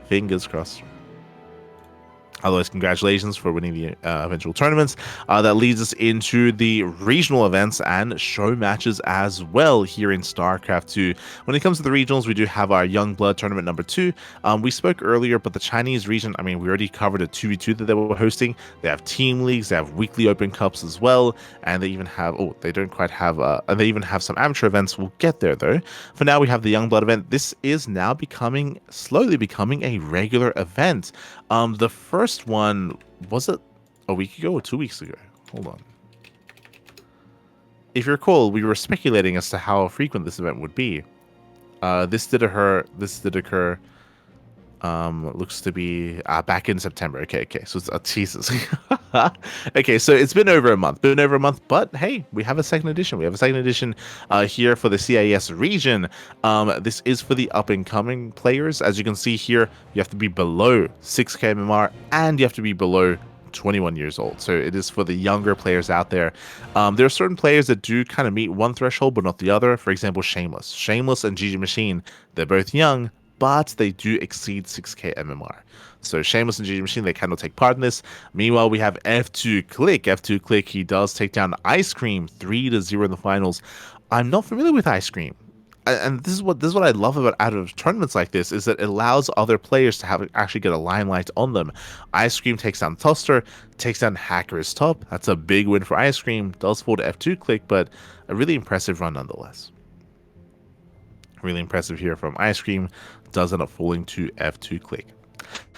Fingers crossed. Otherwise, congratulations for winning the eventual tournaments. That leads us into the regional events and show matches as well here in StarCraft 2. When it comes to the regionals, we do have our Young Blood tournament number 2. We spoke earlier, but the Chinese region, I mean, we already covered a 2v2 that they were hosting. They have team leagues, they have weekly open cups as well, and they even have, they don't quite have, they even have some amateur events. We'll get there though. For now, we have the Young Blood event. This is now slowly becoming a regular event. The first one, was it a week ago or 2 weeks ago? Hold on. If you recall, we were speculating as to how frequent this event would be. This did occur looks to be back in September. Okay, so it's Jesus. Okay, so it's been over a month. But hey, we have a second edition. Here for the CIS region. This is for the up and coming players. As you can see here, you have to be below 6k MMR and you have to be below 21 years old. So it is for the younger players out there. There are certain players that do kind of meet one threshold, but not the other. For example, Shameless. Shameless and GG Machine, they're both young, but they do exceed 6k MMR. So Shameless and GG Machine, they cannot take part in this. Meanwhile, we have F2 Click. F2 Click, he does take down Ice Cream 3-0 in the finals. I'm not familiar with Ice Cream. And this is what I love about out of tournaments like this, is that it allows other players to actually get a limelight on them. Ice Cream takes down Toaster, takes down Hacker's Top. That's a big win for Ice Cream. Does fall to F2 Click, but a really impressive run nonetheless. Really impressive here from Ice Cream. Does end up falling to F2 Click.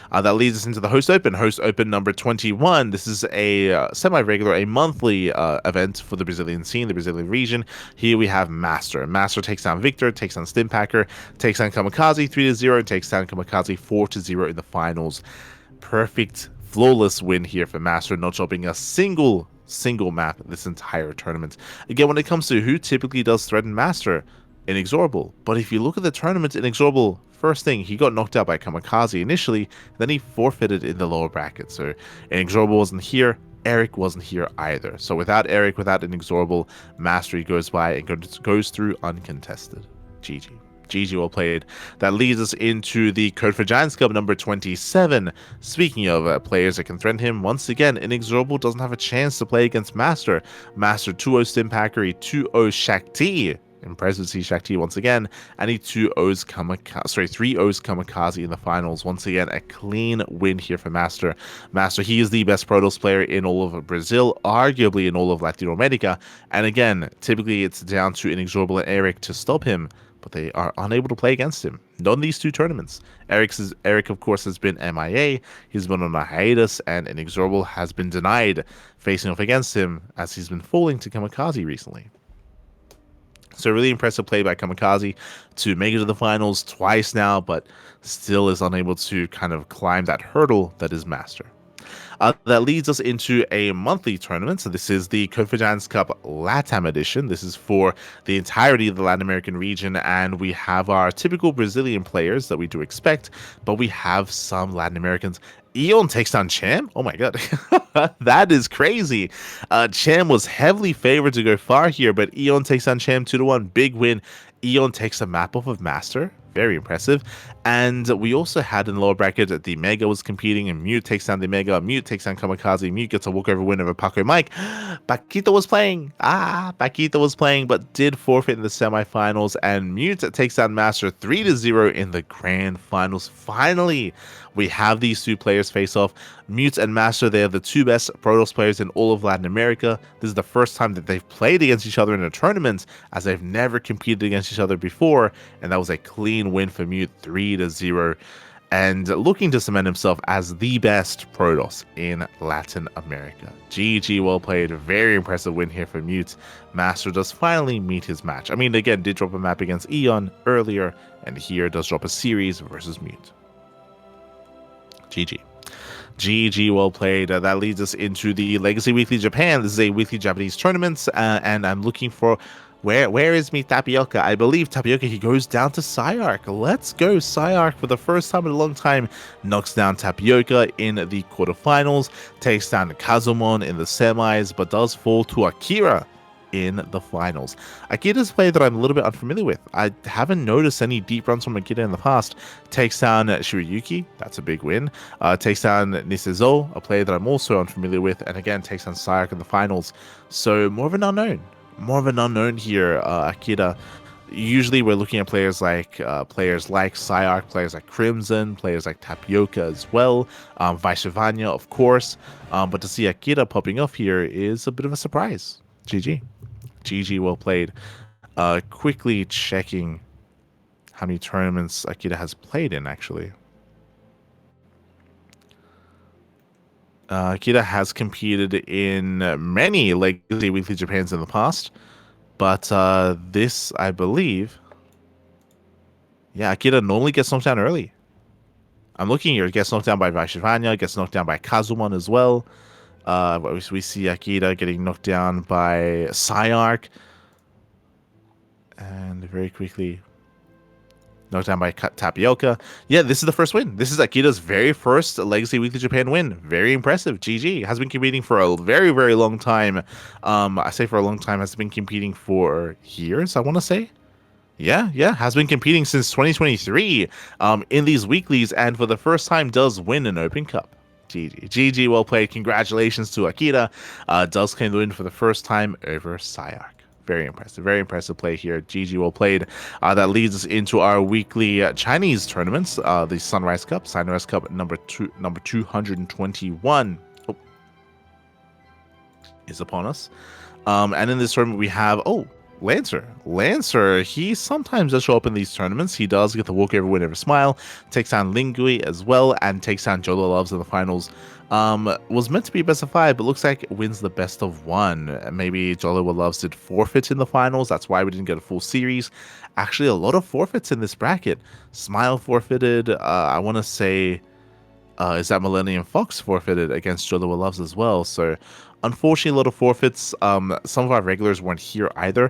That leads us into the Host Open number 21. This is a semi-regular, a monthly event for the Brazilian scene, the Brazilian region. Here we have Master. Master takes down Victor, takes down Stimpacker, takes down Kamikaze 3-0, and takes down Kamikaze 4-0 in the finals. Perfect, flawless win here for Master, not dropping a single map this entire tournament. Again, when it comes to who typically does threaten Master, Inexorable. But if you look at the tournament, Inexorable, first thing, he got knocked out by Kamikaze initially, then he forfeited in the lower bracket. So Inexorable wasn't here, Eric wasn't here either. So without Eric, without Inexorable, Mastery goes by and goes through uncontested. GG. GG, well played. That leads us into the Code for Giants Cup number 27. Speaking of players that can threaten him, once again, Inexorable doesn't have a chance to play against Master. Master 2-0 Stimpacker, he 2-0 Shakti. Impressive to see Shakti once again, and he 3-0s Kamikaze in the finals. Once again, a clean win here for Master. Master, he is the best Protoss player in all of Brazil, arguably in all of Latin America, and again, typically it's down to Inexorable and Eric to stop him, but they are unable to play against him. Not in these two tournaments. Eric, of course, has been MIA, he's been on a hiatus, and Inexorable has been denied facing off against him as he's been falling to Kamikaze recently. So really impressive play by Kamikaze to make it to the finals twice now, but still is unable to kind of climb that hurdle that is Master. That leads us into a monthly tournament. So this is the Code for Giants Cup LATAM edition. This is for the entirety of the Latin American region, and we have our typical Brazilian players that we do expect, but we have some Latin Americans. Eon takes down Cham? Oh my god. That is crazy. Cham was heavily favored to go far here, but Eon takes down Cham 2-1. Big win. Eon takes a map off of Master. Very impressive. And we also had in the lower bracket the Mega was competing, and Mute takes down the Mega. Mute takes down Kamikaze. Mute gets a walkover win over Paco Mike. Paquito was playing. Paquito was playing, but did forfeit in the semifinals. And Mute takes down Master 3-0 in the grand finals. Finally, we have these two players face off. Mute and Master, they are the two best Protoss players in all of Latin America. This is the first time that they've played against each other in a tournament, as they've never competed against each other before, and that was a clean win for Mute, 3-0, and looking to cement himself as the best Protoss in Latin America. GG, well played. Very impressive win here for Mute. Master does finally meet his match. I mean, again, did drop a map against Eon earlier, and here does drop a series versus Mute. GG. GG, well played. That leads us into the Legacy Weekly Japan. This is a weekly Japanese tournament, and I'm looking for where is me Tapioca? I believe Tapioca, he goes down to Psyarch. Let's go. Psyarch, for the first time in a long time, knocks down Tapioca in the quarterfinals, takes down Kazumon in the semis, but does fall to Akira in the finals. Akira's a player that I'm a little bit unfamiliar with. I haven't noticed any deep runs from Akira in the past. Takes down Shirayuki, that's a big win. Takes down Nisezo, a player that I'm also unfamiliar with, and again takes down Psyarch in the finals. So more of an unknown. More of an unknown here, Akira. Usually we're looking at players like Psyarch, players like Crimson, players like Tapioca as well, Vaishravanya, of course. But to see Akira popping off here is a bit of a surprise. GG. GG, well played. Quickly checking how many tournaments Akira has played in, actually. Akira has competed in many Legacy Weekly Japans in the past, but this, I believe, yeah, Akira normally gets knocked down early. I'm looking here, gets knocked down by Vaishravanya, gets knocked down by Kazumon as well. We see Akira getting knocked down by Psyarch. And very quickly, Knocked down by Tapioca. Yeah, this is the first win. This is Akita's very first Legacy Weekly Japan win. Very impressive. GG. Has been competing for a very, very long time. I say for a long time, has been competing for years, I want to say. Yeah, has been competing since 2023 in these weeklies, and for the first time does win an Open Cup. GG, well played. Congratulations to Akita. Does claim the win for the first time over Psyark. Very impressive play here. GG, well played. That leads us into our weekly Chinese tournaments. The Sunrise Cup number 221 is upon us. And in this tournament we have Lancer, he sometimes does show up in these tournaments. He does get the walkover win over Smile, takes down Lingui as well, and takes down Jolo Loves in the finals. Was meant to be best of 5, but looks like it wins the best of 1. Maybe Jolo Loves did forfeit in the finals. That's why we didn't get a full series. Actually, a lot of forfeits in this bracket. Smile forfeited. I want to say, is that Millennium Fox forfeited against Jolo Loves as well. So unfortunately, a lot of forfeits. Some of our regulars weren't here either.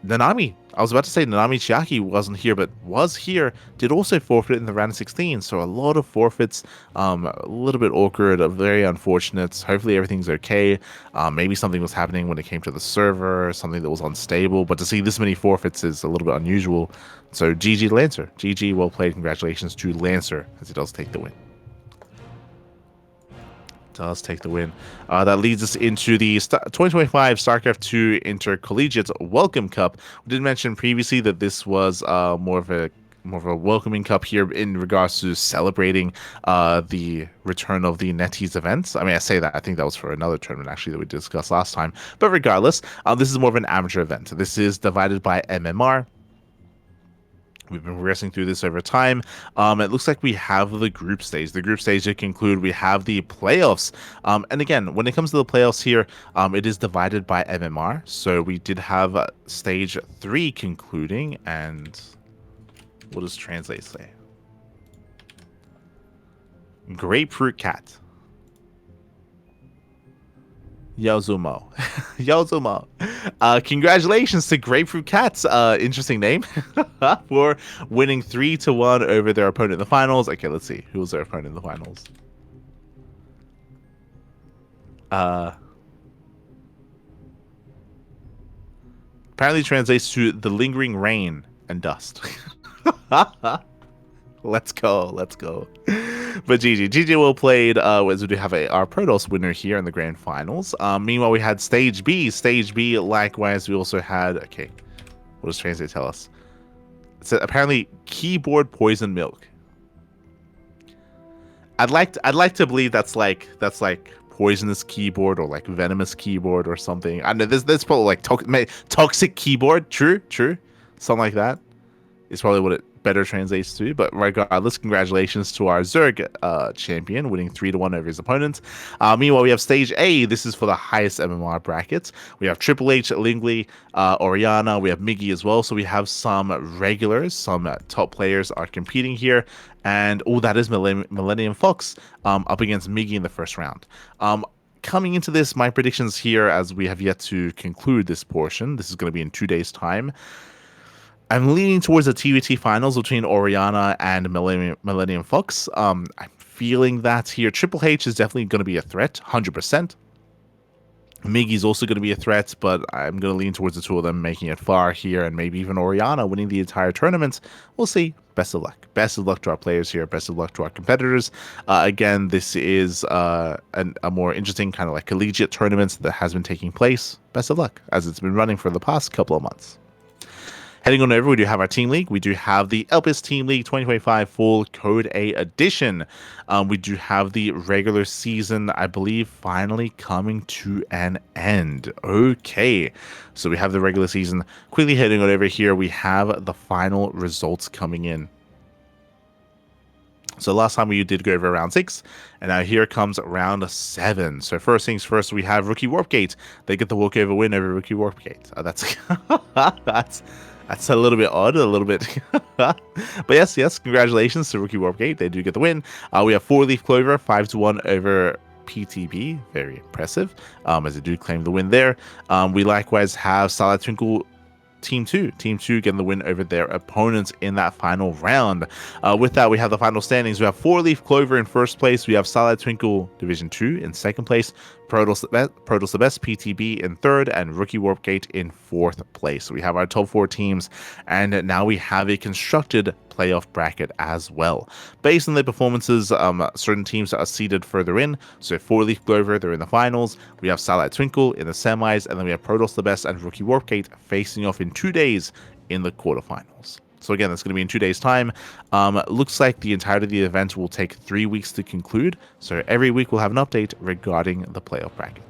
Nanami, I was about to say Nanami Chiaki wasn't here, but was here. Did also forfeit in the round of 16. So a lot of forfeits. A little bit awkward, very unfortunate. Hopefully everything's okay. Maybe something was happening when it came to the server, something that was unstable. But to see this many forfeits is a little bit unusual. So GG Lancer. GG, well played. Congratulations to Lancer as he does take the win. Does take the win. That leads us into the 2025 StarCraft II Intercollegiate Welcome Cup. We did mention previously that this was more of a welcoming cup here in regards to celebrating the return of the NetEase events. I mean, I say that, I think that was for another tournament actually that we discussed last time. But regardless, this is more of an amateur event. This is divided by MMR. We've been progressing through this over time. It looks like we have the group stage. The group stage to conclude, we have the playoffs. And again, when it comes to the playoffs here, it is divided by MMR. So we did have stage 3 concluding, and what does translate say? Grapefruit Cat. Yozumo. Yozumo. Congratulations to Grapefruit Cats, interesting name, for winning 3-1 over their opponent in the finals. Okay, let's see. Who was their opponent in the finals? Apparently translates to the lingering rain and dust. Let's go. But GG well played. As we do have our Protoss winner here in the grand finals. Meanwhile, we had stage B. Likewise, we also had, okay, what does translate tell us? So apparently keyboard poison milk. I'd like to believe that's like poisonous keyboard or like venomous keyboard or something. I know there's probably like toxic keyboard. True. Something like that is probably what it better translates to. But regardless, congratulations to our Zerg champion, winning 3-1 over his opponent. Meanwhile, we have stage A. This is for the highest MMR brackets. We have Triple H, Lingli, Oriana. We have Miggy as well. So we have some regulars, some top players are competing here. And that is Millennium Fox up against Miggy in the first round. Coming into this, my predictions here, as we have yet to conclude this portion, this is going to be in 2 days' time. I'm leaning towards the TVT finals between Oriana and Millennium Fox. I'm feeling that here. Triple H is definitely going to be a threat, 100%. Miggy's also going to be a threat, but I'm going to lean towards the two of them making it far here, and maybe even Oriana winning the entire tournament. We'll see. Best of luck. Best of luck to our players here. Best of luck to our competitors. Again, this is a more interesting kind of like collegiate tournament that has been taking place. Best of luck, as it's been running for the past couple of months. Heading on over, we do have our Team League. We do have the Elpis Team League 2025 Full Code A Edition. We do have the regular season, I believe, finally coming to an end. Okay, so we have the regular season. Quickly heading on over here, we have the final results coming in. So last time we did go over round 6, and now here comes round 7. So first things first, we have Rookie Warpgate. They get the walkover win over Rookie Warpgate. That's a little bit odd, a little bit. But yes, congratulations to Rookie Warpgate. They do get the win. We have 4-Leaf Clover, 5-1 over PTB. Very impressive, as they do claim the win there. We likewise have Starlight Twinkle Team 2. Team 2 getting the win over their opponents in that final round. With that, we have the final standings. We have 4-Leaf Clover in first place. We have Starlight Twinkle Division 2 in second place. Protos the Best PTB in third, and Rookie Warp Gate in fourth place. So we have our top 4 teams, and now we have a constructed playoff bracket as well. Based on their performances, certain teams are seeded further in. So 4-Leaf Clover, they're in the finals. We have Starlight Twinkle in the semis, and then we have Protos the Best and Rookie Warp Gate facing off in 2 days in the quarterfinals. So again, that's going to be in 2 days' time. Looks like the entirety of the event will take 3 weeks to conclude. So every week we'll have an update regarding the playoff bracket.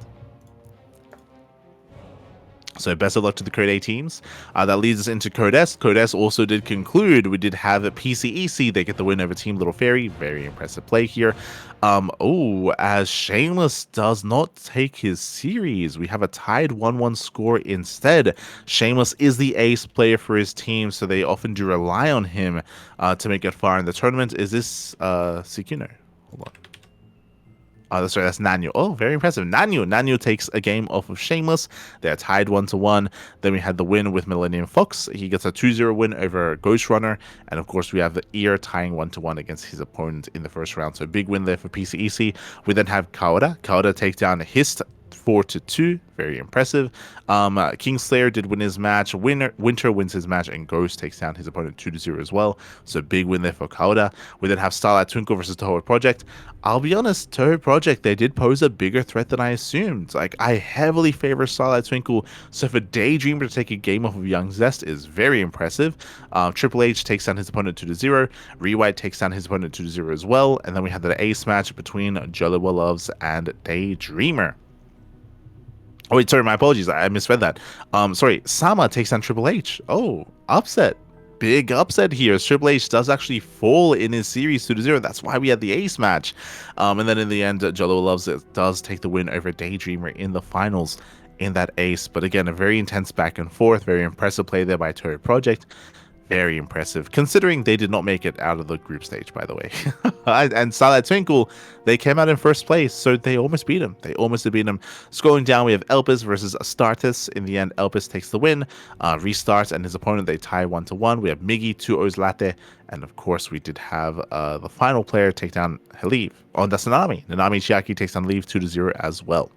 So best of luck to the Code A teams. That leads us into Code S. Code S also did conclude. We did have a PCEC. They get the win over Team Little Fairy. Very impressive play here. As Shameless does not take his series, we have a tied 1-1 score instead. Shameless is the ace player for his team, so they often do rely on him to make it far in the tournament. Is this Sikuno? Hold on. Sorry, that's Nanyo. Oh, very impressive. Nanyo takes a game off of Shameless. They're tied 1-1. Then we had the win with Millennium Fox. He gets a 2-0 win over Ghost Runner. And of course, we have the Ear tying 1-1 against his opponent in the first round. So big win there for PCEC. We then have Kaoda. Kaoda takes down Hist 4-2. Very impressive. Kingslayer did win his match. Winter wins his match, and Ghost takes down his opponent 2-0 as well. So big win there for Kaoda. We then have Starlight Twinkle versus Toho Project. I'll be honest, Toho Project, they did pose a bigger threat than I assumed. Like, I heavily favor Starlight Twinkle, so for Daydreamer to take a game off of Young Zest is very impressive. Triple H takes down his opponent 2-0. Rewhite takes down his opponent 2-0 as well. And then we have the ace match between Jollywa Loves and Daydreamer. Oh, wait, sorry, my apologies. I misread that. Sorry, Sama takes down Triple H. Oh, upset. Big upset here. Triple H does actually fall in his series 2-0. That's why we had the ace match. And then in the end, Jollywa Loves It does take the win over Daydreamer in the finals in that ace. But again, a very intense back and forth. Very impressive play there by Toho Project. Very impressive, considering they did not make it out of the group stage, by the way. And Starlight Twinkle, they came out in first place, so they almost beat him. Scrolling down, we have Elpis versus Astartes. In the end, Elpis takes the win. Restarts and his opponent, they tie 1-1. We have Miggy, 2-0's Latte. And of course, we did have the final player take down Haleev. Oh, that's Nanami. Nanami Chiaki takes down Leave 2-0 as well.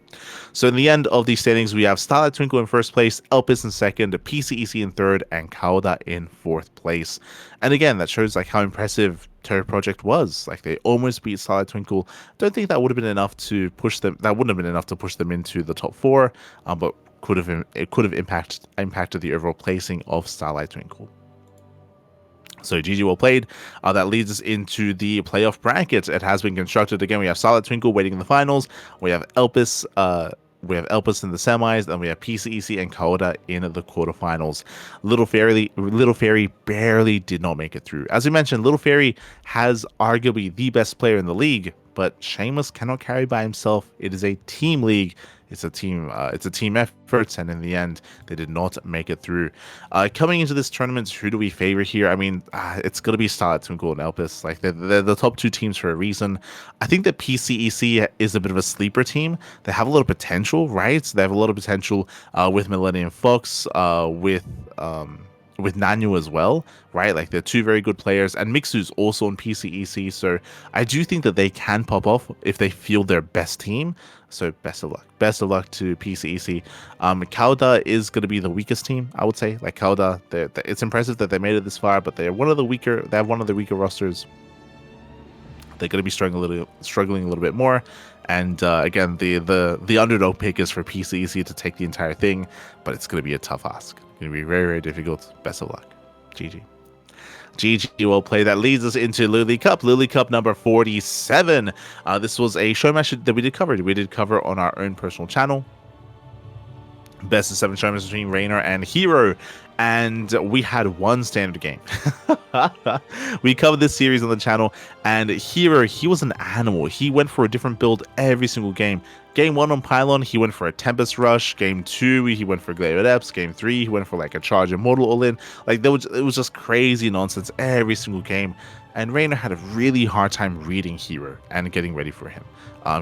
So in the end of these standings, we have Starlight Twinkle in first place, Elpis in second, PCEC in third, and Kaoda in fourth place. And again, that shows like how impressive Toho Project was. Like, they almost beat Starlight Twinkle. Don't think that would have been enough to push them. That wouldn't have been enough to push them into the top 4, but it could have impacted the overall placing of Starlight Twinkle. So GG, well played. That leads us into the playoff bracket. It has been constructed. Again, we have Starlight Twinkle waiting in the finals. We have Elpis in the semis, and we have PCEC and Kaoda in the quarterfinals. Little Fairy barely did not make it through. As we mentioned, Little Fairy has arguably the best player in the league, but Shameless cannot carry by himself. It is a team league. It's a team effort, and in the end, they did not make it through. Coming into this tournament, who do we favor here? I mean, it's going to be Starlight Twinkle and Elpis. Like, they're the top 2 teams for a reason. I think that PCEC is a bit of a sleeper team. They have a lot of potential, right? So they have a lot of potential with Millennium Fox, with Nanyo as well, right? Like, they're 2 very good players, and Mixu's also on PCEC, so I do think that they can pop off if they feel their best team. So best of luck. Best of luck to PCEC. Kaoda is going to be the weakest team, I would say. Like, Kaoda, it's impressive that they made it this far, but they have one of the weaker rosters. They're going to be struggling a little bit more. And again, the underdog pick is for PCEC to take the entire thing, but it's going to be a tough ask. It's going to be very, very difficult. Best of luck. GG. GG, well played. That leads us into Lily Cup. Lily Cup number 47. This was a show match that we did cover. We did cover on our own personal channel. Best of 7 show matches between Raynor and Hero. And we had one standard game. We covered this series on the channel, and Hero, he was an animal. He went for a different build every single game. Game 1 on Pylon, he went for a Tempest Rush. Game 2, he went for Glaive Adepts. Game 3, he went for like a Charge Immortal All-In. Like, it was just crazy nonsense every single game. and Reiner had a really hard time reading Hero and getting ready for him.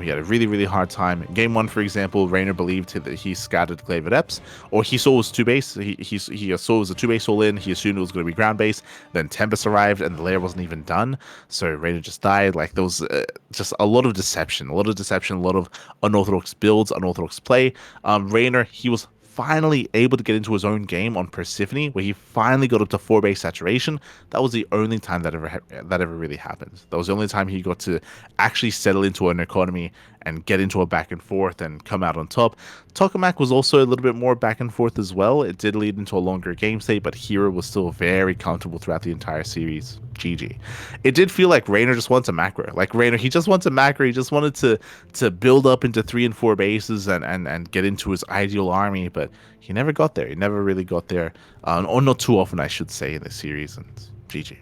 He had a really, really hard time. Game 1, for example, Reiner believed that he scattered Glaive Eps, or he saw it was 2-base. He saw it was a 2-base all in. He assumed it was going to be ground base. Then Tempest arrived, and the lair wasn't even done. So Reiner just died. Like, there was just a lot of deception, a lot of unorthodox builds, unorthodox play. Reiner, he was finally able to get into his own game on Persephone, where he finally got up to 4-base saturation. That was the only time that ever really happened. That was the only time he got to actually settle into an economy and get into a back and forth and come out on top. Tokamak was also a little bit more back and forth as well. It did lead into a longer game state, but Hero was still very comfortable throughout the entire series. GG. It did feel like Reiner just wants a macro. Like Reiner, he just wants a macro. He just wanted to build up into 3 and 4 bases and get into his ideal army, but he never got there. He never really got there. Or not too often, I should say, in this series. And GG.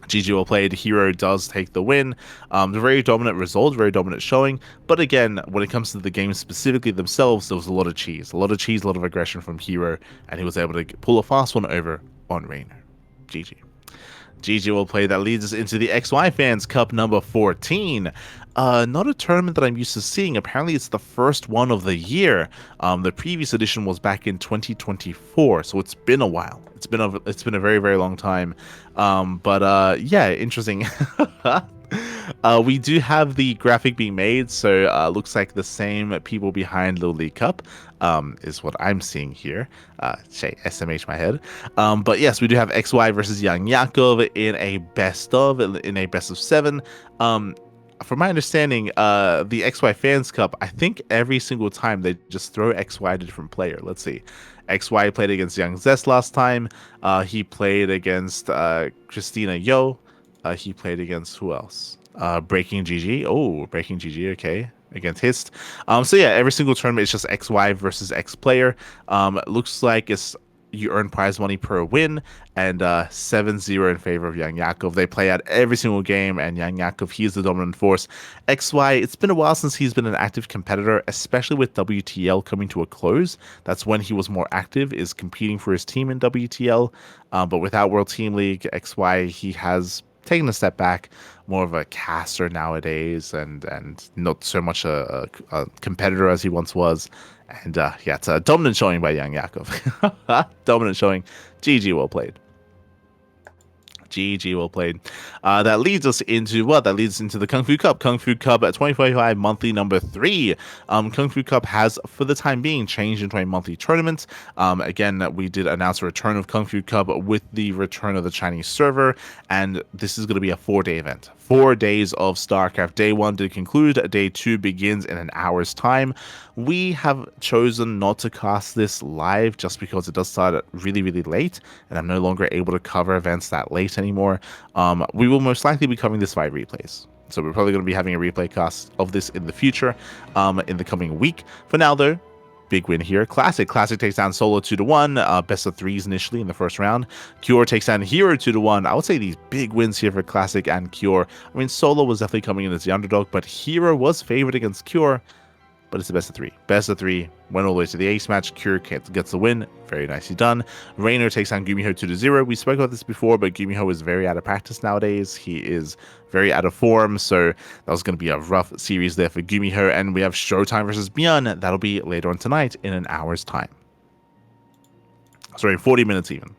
GG well played. Hero does take the win. The very dominant result, very dominant showing. But again, when it comes to the games specifically themselves, there was a lot of cheese. A lot of aggression from Hero, and he was able to pull a fast one over on Reiner. GG. GG well played. That leads us into the XY Fans Cup number 14. Not a tournament that I'm used to seeing. Apparently, it's the first one of the year. The previous edition was back in 2024, so it's been a while. It's been a very, very long time. But yeah, interesting. We do have the graphic being made, so looks like the same people behind Little League Cup is what I'm seeing here. SMH my head. But yes, we do have XY versus Young Yakov in a best of 7. From my understanding, the XY Fans Cup, I think every single time they just throw XY to a different player. Let's see. XY played against Young Zest last time. He played against Christina Yo. He played against who else? Breaking GG. Oh, Breaking GG. Okay. Against Hist. So yeah, every single tournament is just XY versus X player. It looks like you earn prize money per win, and 7-0 in favor of Young Yakov. They play out every single game, and Young Yakov, he's the dominant force. XY, it's been a while since he's been an active competitor, especially with WTL coming to a close. That's when he was more active, is competing for his team in WTL. But without World Team League, XY, he has taken a step back, more of a caster nowadays, and not so much a competitor as he once was. And yeah, it's a dominant showing by Young Yakov. Dominant showing. GG well played. GG well played. That leads us into what? That leads into the Kung Fu Cup. Kung Fu Cup at 2025 monthly number 3. Kung Fu Cup has, for the time being, changed into a monthly tournament. Again, we did announce a return of Kung Fu Cup with the return of the Chinese server, and this is going to be a 4-day event. 4 days of StarCraft. Day 1 did conclude. Day 2 begins in an hour's time. We have chosen not to cast this live just because it does start really, really late, and I'm no longer able to cover events that late anymore. We will most likely be covering this via replays. So we're probably going to be having a replay cast of this in the future, in the coming week. For now, though, big win here. Classic takes down Solo 2-1. Best of 3s initially in the first round. Cure takes down Hero 2-1. I would say these big wins here for Classic and Cure. I mean, Solo was definitely coming in as the underdog, but Hero was favored against Cure. But it's a best of 3. Best of 3. Went all the way to the ace match. Cure gets the win. Very nicely done. Reiner takes on Gumiho 2-0. We spoke about this before, but Gumiho is very out of practice nowadays. He is very out of form, so that was going to be a rough series there for Gumiho. And we have Showtime versus Bjorn. That'll be later on tonight in an hour's time. Sorry, 40 minutes even.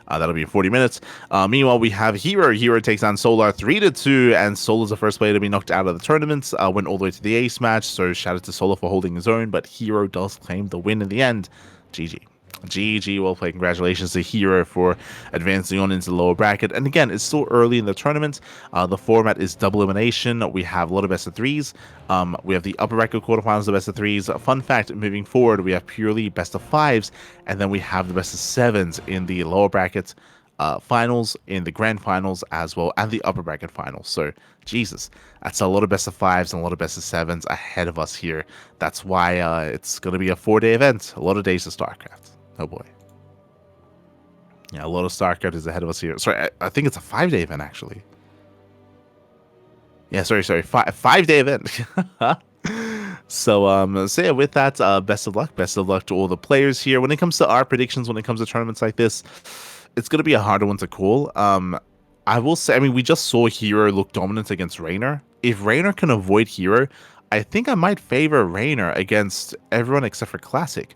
That'll be in 40 minutes. Meanwhile, we have Hero. Hero takes on Solar 3-2, and Solar's the first player to be knocked out of the tournament. Went all the way to the ace match, so shout out to Solar for holding his own, but Hero does claim the win in the end. GG. GG, well played. Congratulations to Hero for advancing on into the lower bracket. And again, it's still early in the tournament. The format is double elimination. We have a lot of best of 3s. We have the upper bracket quarterfinals, the best of 3s. Fun fact, moving forward, we have purely best of 5s, and then we have the best of 7s in the lower bracket finals, in the grand finals as well, and the upper bracket finals. So Jesus, that's a lot of best of 5s and a lot of best of 7s ahead of us here. That's why it's going to be a 4-day event. A lot of days of StarCraft. Oh boy. Yeah, a lot of StarCraft is ahead of us here. Sorry, I think it's a 5-day event, actually. Yeah, sorry. 5-day event. So yeah, with that, best of luck. Best of luck to all the players here. When it comes to our predictions, when it comes to tournaments like this, it's going to be a harder one to call. I will say, I mean, we just saw Hero look dominant against Reynor. If Reynor can avoid Hero, I think I might favor Reynor against everyone except for Classic.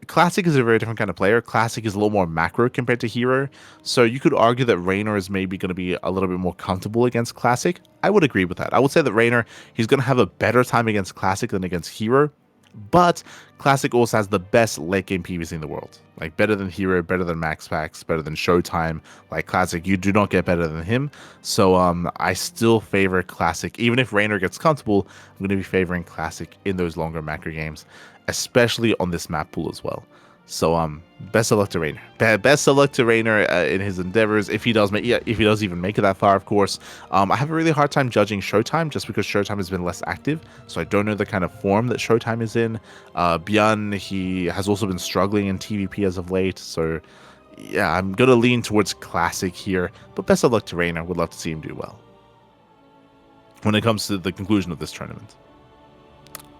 Classic is a very different kind of player. Classic is a little more macro compared to Hero. So you could argue that Reynor is maybe going to be a little bit more comfortable against Classic. I would agree with that. I would say that Reynor, he's going to have a better time against Classic than against Hero. But Classic also has the best late game PvZ in the world. Like, better than Hero, better than Max Packs, better than Showtime. Like, Classic, you do not get better than him. So I still favor Classic. Even if Reynor gets comfortable, I'm going to be favoring Classic in those longer macro games, especially on this map pool as well. So best of luck to Reynor. Best of luck to Reynor in his endeavors. If he does make, if he does even make it that far, of course. I have a really hard time judging Showtime just because Showtime has been less active, so I don't know the kind of form that Showtime is in. Bjorn, he has also been struggling in TVP as of late, so yeah, I'm gonna lean towards Classic here. But best of luck to Reynor. Would love to see him do well when it comes to the conclusion of this tournament.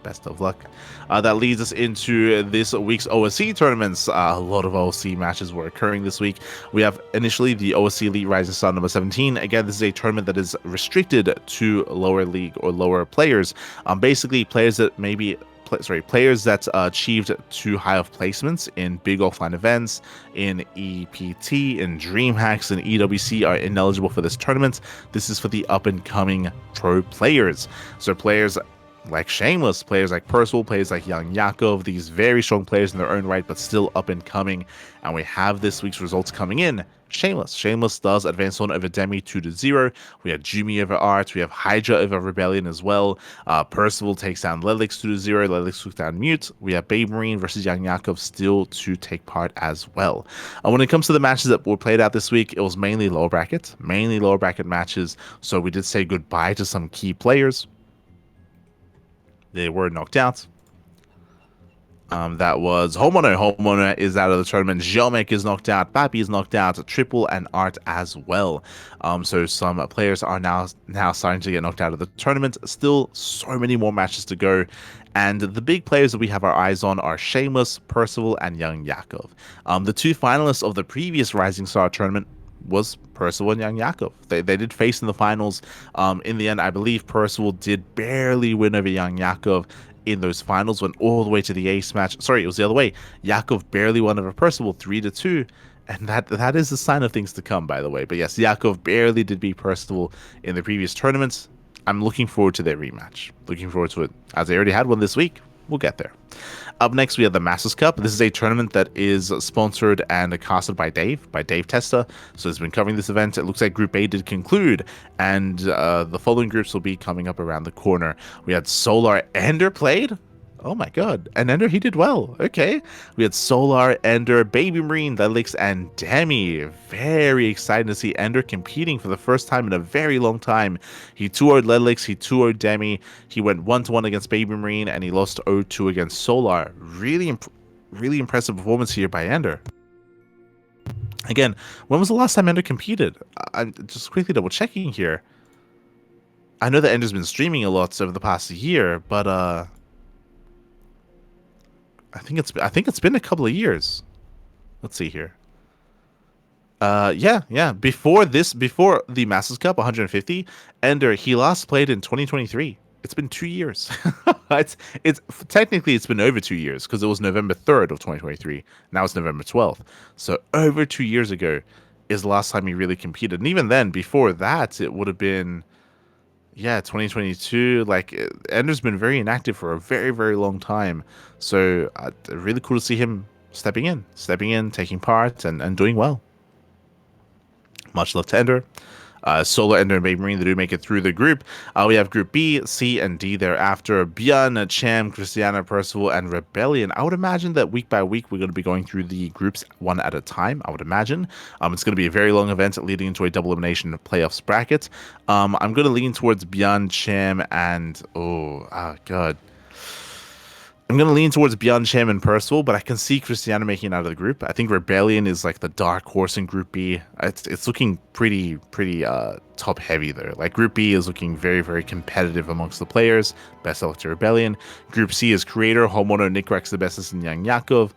Best of luck. That leads us into this week's OSC tournaments. A lot of OSC matches were occurring this week. We have initially the OSC Elite Rising Star number 17. Again, this is a tournament that is restricted to lower league or lower players. Basically, players that players that achieved too high of placements in big offline events, in EPT, in DreamHacks, and EWC are ineligible for this tournament. This is for the up-and-coming pro players. So players like Shameless, players like Percival, players like Young Yakov, these very strong players in their own right, but still up and coming. And we have this week's results coming in. Shameless does advance on over Demi 2-0. We have Jumi over Art. We have Hydra over Rebellion as well. Percival takes down Lelix 2-0. Lelix took down Mute. We have Babe Marine versus Young Yakov still to take part as well. When it comes to the matches that were played out this week, it was mainly lower bracket matches. So we did say goodbye to some key players. They were knocked out. That was Homono. Homono is out of the tournament. Jomek is knocked out. Babi is knocked out. Triple and Art as well. So some players are now starting to get knocked out of the tournament. Still so many more matches to go. And the big players that we have our eyes on are Shameless, Percival, and Young Yakov. The two finalists of the previous Rising Star tournament was Percival and Young Yakov. They did face in the finals. In the end, I believe Percival did barely win over Young Yakov in those finals, went all the way to the ace match. Sorry, it was the other way. Yakov barely won over Percival 3-2. And that is a sign of things to come, by the way. But yes, Yakov barely did beat Percival in the previous tournaments. I'm looking forward to their rematch. Looking forward to it, as they already had one this week. We'll get there. Up next, we have the Masters Cup. This is a tournament that is sponsored and casted by Dave Testa. So he's been covering this event. It looks like Group A did conclude, and the following groups will be coming up around the corner. We had Solar Ender played. Oh my god. And Ender, he did well. Okay. We had Solar, Ender, Baby Marine, Lelix, and Demi. Very exciting to see Ender competing for the first time in a very long time. He 2-0'd Lelix, he 2-0'd Demi. He went 1-1 against Baby Marine, and he lost 0-2 against Solar. Really impressive performance here by Ender. Again, when was the last time Ender competed? I'm just quickly double checking here. I know that Ender's been streaming a lot over the past year, but I think it's been a couple of years. Let's see here. Yeah. Before the Masters Cup 150, Ender, he last played in 2023. It's been 2 years. it's technically it's been over 2 years because it was November 3rd of 2023. Now it's November 12th. So over 2 years ago is the last time he really competed. And even then, before that, it would have been 2022. Like, Ender's been very inactive for a very, very long time. So really cool to see him stepping in, taking part, and doing well. Much love to Ender. Solar, Ender, and Baby Marine, they do make it through the group. We have Group B, C, and D thereafter. Bjorn, Cham, Christiana, Percival, and Rebellion. I would imagine that week by week, we're going to be going through the groups one at a time, I would imagine. It's going to be a very long event leading into a double elimination playoffs bracket. I'm going to lean towards Bjorn, Cham, and... God. I'm going to lean towards Bjorn, Cham, and Percival, but I can see Christiana making it out of the group. I think Rebellion is like the dark horse in Group B. It's looking pretty top heavy there. Like, Group B is looking very, very competitive amongst the players. Best of luck to Rebellion. Group C is Creator, Homono, Nickrex, the bestest, and Young Yakov.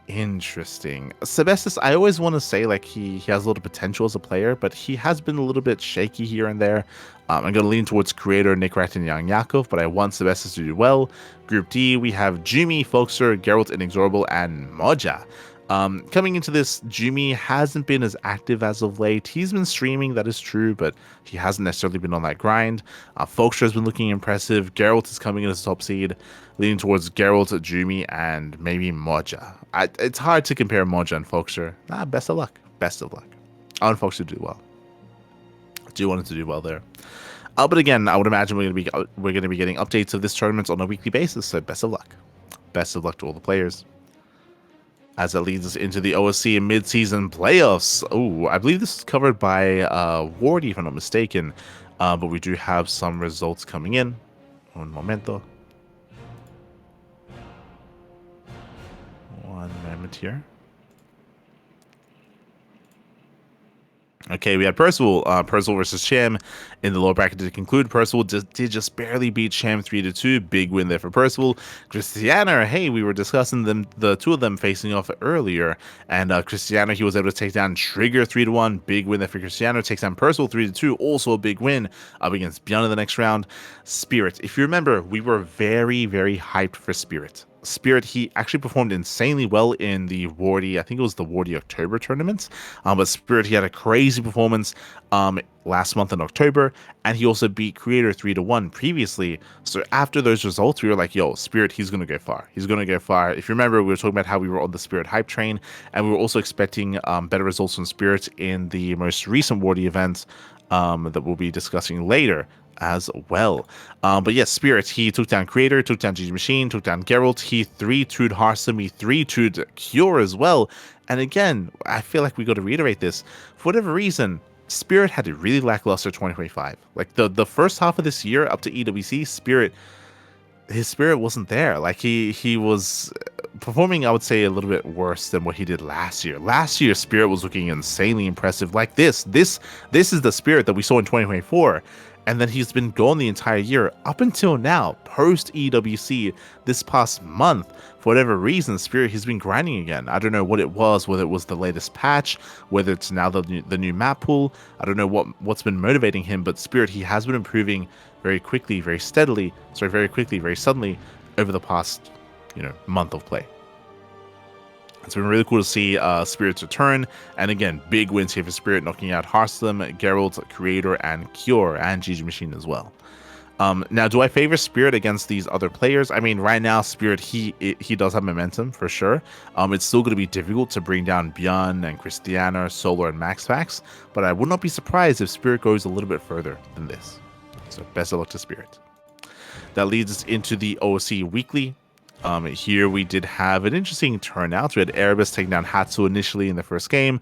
Interesting. Sebestis, I always want to say like he has a little potential as a player, but he has been a little bit shaky here and there. I'm going to lean towards creator Nick Rat and Young Yakov, but I want Sebestis to do well. Group D, we have Jumi, Folkster, Geralt, Inexorable, and Moja. Coming into this, Jumi hasn't been as active as of late. He's been streaming, that is true, but he hasn't necessarily been on that grind. Folkster has been looking impressive. Geralt is coming in as top seed, leaning towards Geralt, Jumi, and maybe Moja. It's hard to compare Moja and Folkster. Best of luck. Best of luck. I want Folkster to do well. I do want him to do well there. But again, I would imagine we're going to be getting updates of this tournament on a weekly basis. So best of luck. Best of luck to all the players. As that leads us into the OSC mid-season playoffs. Oh, I believe this is covered by Wardy, if I'm not mistaken. But we do have some results coming in. Un momento. One moment here. Okay, we had Percival versus Sham in the lower bracket to conclude. Percival did just barely beat Sham 3-2. Big win there for Percival. Christiana, hey, we were discussing the two of them facing off earlier, and Christiana, he was able to take down Trigger 3-1. Big win there for Christiana. Takes down Percival 3-2. Also a big win up against Beyond in the next round. Spirit, if you remember, we were very, very hyped for Spirit. Spirit, he actually performed insanely well in the Wardy, I think it was the Wardy October tournament. But Spirit, he had a crazy performance last month in October, and he also beat Creator 3-1 previously. So after those results, we were like, yo, Spirit, he's going to go far. He's going to go far. If you remember, we were talking about how we were on the Spirit hype train, and we were also expecting better results from Spirit in the most recent Wardy event that we'll be discussing later as well. But yes, Spirit, he took down Creator, took down GG Machine, took down Geralt, he 3-2'd Hearthstone, he 3-2'd Cure as well. And again, I feel like we got to reiterate this. For whatever reason, Spirit had a really lackluster 2025. Like the first half of this year up to EWC, his spirit wasn't there. Like he was performing, I would say, a little bit worse than what he did last year. Last year, Spirit was looking insanely impressive. Like this is the Spirit that we saw in 2024. And then he's been gone the entire year up until now, post EWC this past month. For whatever reason, Spirit, he's been grinding again. I don't know what it was, whether it was the latest patch, whether it's now the new map pool. I don't know what's been motivating him, but Spirit, he has been improving very quickly, very steadily, very quickly, very suddenly over the past, month of play. It's been really cool to see Spirit's return, and again, big wins here for Spirit, knocking out Hearthstone, Geralt, Creator, and Cure, and GG Machine as well. Now, do I favor Spirit against these other players? I mean, right now, Spirit, he does have momentum, for sure. It's still going to be difficult to bring down Bjorn and Christiana, Solar, and MaxFax, but I would not be surprised if Spirit goes a little bit further than this. So, best of luck to Spirit. That leads us into the OSC Weekly. Here we did have an interesting turnout. We had Erebus taking down Hatsu initially in the first game.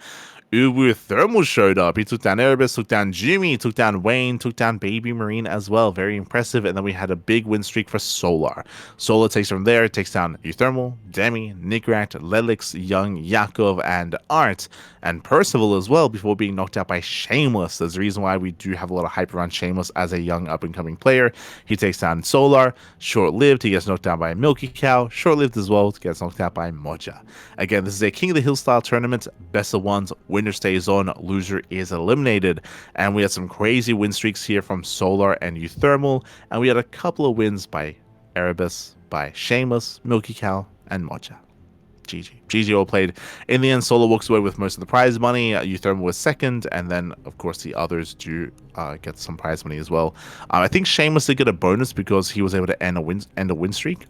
Ubu Thermal showed up. He took down Erebus, took down Jimmy, took down Wayne, took down Baby Marine as well. Very impressive. And then we had a big win streak for Solar. Solar takes from there, takes down Euthermal, Demi, Nigrat, Lelix, Young, Yakov, and Art, and Percival as well, before being knocked out by Shameless. There's a reason why we do have a lot of hype around Shameless as a young up-and-coming player. He takes down Solar. Short-lived, he gets knocked down by Milky Cow. Short-lived as well, gets knocked out by Moja. Again, this is a King of the Hill style tournament. Best of ones. Winner stays on, loser is eliminated. And we had some crazy win streaks here from Solar and Euthermal, and we had a couple of wins by Erebus, by Shameless, Milky Cow, and Moja. GG all played. In the end, Solar walks away with most of the prize money. Euthermal was second, and then, of course, the others do get some prize money as well. I think Shameless did get a bonus because he was able to end a win streak.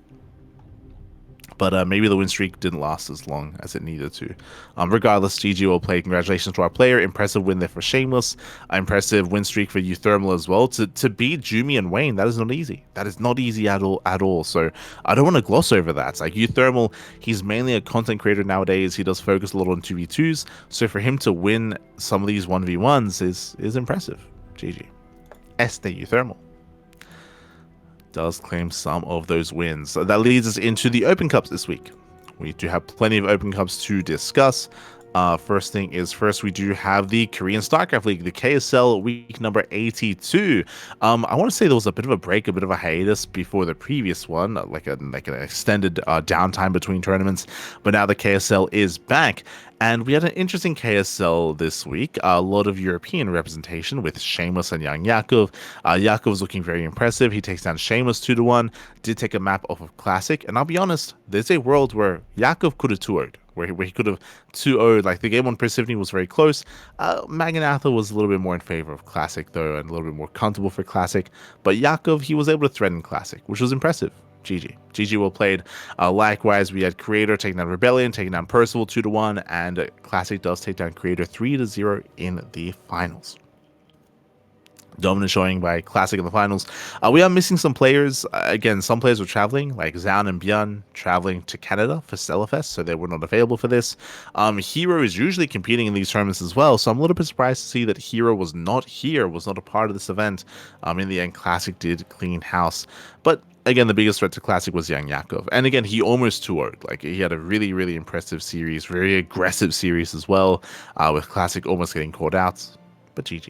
But maybe the win streak didn't last as long as it needed to. Regardless, GG will play. Congratulations to our player. Impressive win there for Shameless. Impressive win streak for Euthermal as well. To beat Jumi and Wayne, that is not easy. That is not easy at all. So I don't want to gloss over that. Like Euthermal, he's mainly a content creator nowadays. He does focus a lot on 2v2s. So for him to win some of these 1v1s is impressive. GG. Este Euthermal does claim some of those wins. So that leads us into the Open Cups this week. We do have plenty of Open Cups to discuss. First thing is first, we do have the Korean StarCraft League, the KSL week number 82. I want to say there was a bit of a break, a bit of a hiatus before the previous one, an extended downtime between tournaments, but now the KSL is back. And we had an interesting KSL this week. A lot of European representation with Seamus and Young Yakov. Yakov's looking very impressive. He takes down Seamus 2-1. Did take a map off of Classic. And I'll be honest, there's a world where Yakov could have 2-0'd. Where he could have 2-0'd. Like, the game on Persephone was very close. Maganatha was a little bit more in favor of Classic, though, and a little bit more comfortable for Classic. But Yakov, he was able to threaten Classic, which was impressive. GG. GG well played. Likewise, we had Creator taking down Rebellion, taking down Percival 2-1, and Classic does take down Creator 3-0 in the finals. Dominant showing by Classic in the finals. We are missing some players. Again, some players were traveling, like Zhao and Björn traveling to Canada for Stellarfest, so they were not available for this. Hero is usually competing in these tournaments as well, so I'm a little bit surprised to see that Hero was not here, was not a part of this event. In the end, Classic did clean house. But again, the biggest threat to Classic was Young Yakov. And again, he almost 2-0'd. Like, he had a really, really impressive series, very aggressive series as well, with Classic almost getting caught out. But GG.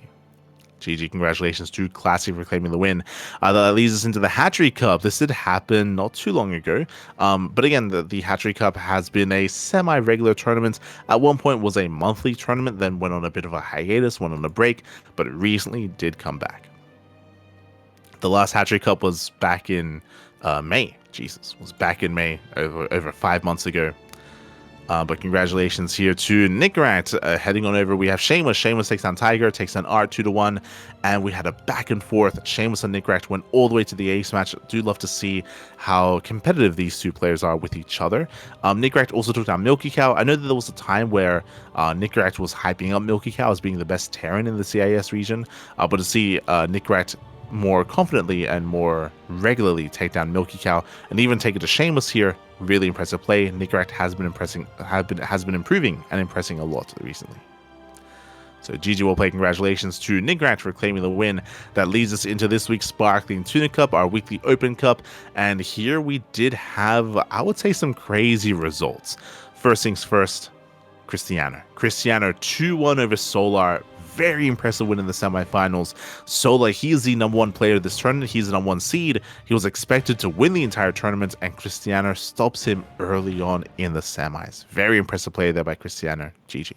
GG, congratulations to Classic for claiming the win. That leads us into the Hatchery Cup. This did happen not too long ago. But again, the Hatchery Cup has been a semi-regular tournament. At one point was a monthly tournament, then went on a bit of a hiatus, went on a break, but it recently did come back. The last Hatchery Cup was back in May. Jesus, was back in May, over 5 months ago. But congratulations here to Nickrat. Heading on over, we have Seamus. Seamus takes down Tiger, takes down Art 2-1, and we had a back and forth. Seamus and Nickrat went all the way to the ace match. Do love to see how competitive these two players are with each other. Nickrat also took down Milky Cow. I know that there was a time where Nickrat was hyping up Milky Cow as being the best Terran in the CIS region, but to see Nickrat more confidently and more regularly take down Milky Cow and even take it to Seamus here, really impressive play. Nickrat has been improving and impressing a lot recently. So GG well played. Congratulations to Nickrat for claiming the win. That leads us into this week's Sparkling Tuna Cup, our weekly open cup, and here we did have, I would say, some crazy results. First things first, Cristiano 2-1 over Solar. Very impressive win in the semifinals. Solar, he is the #1 player of this tournament. He's the #1 seed. He was expected to win the entire tournament, and Cristiano stops him early on in the semis. Very impressive play there by Cristiano. GG.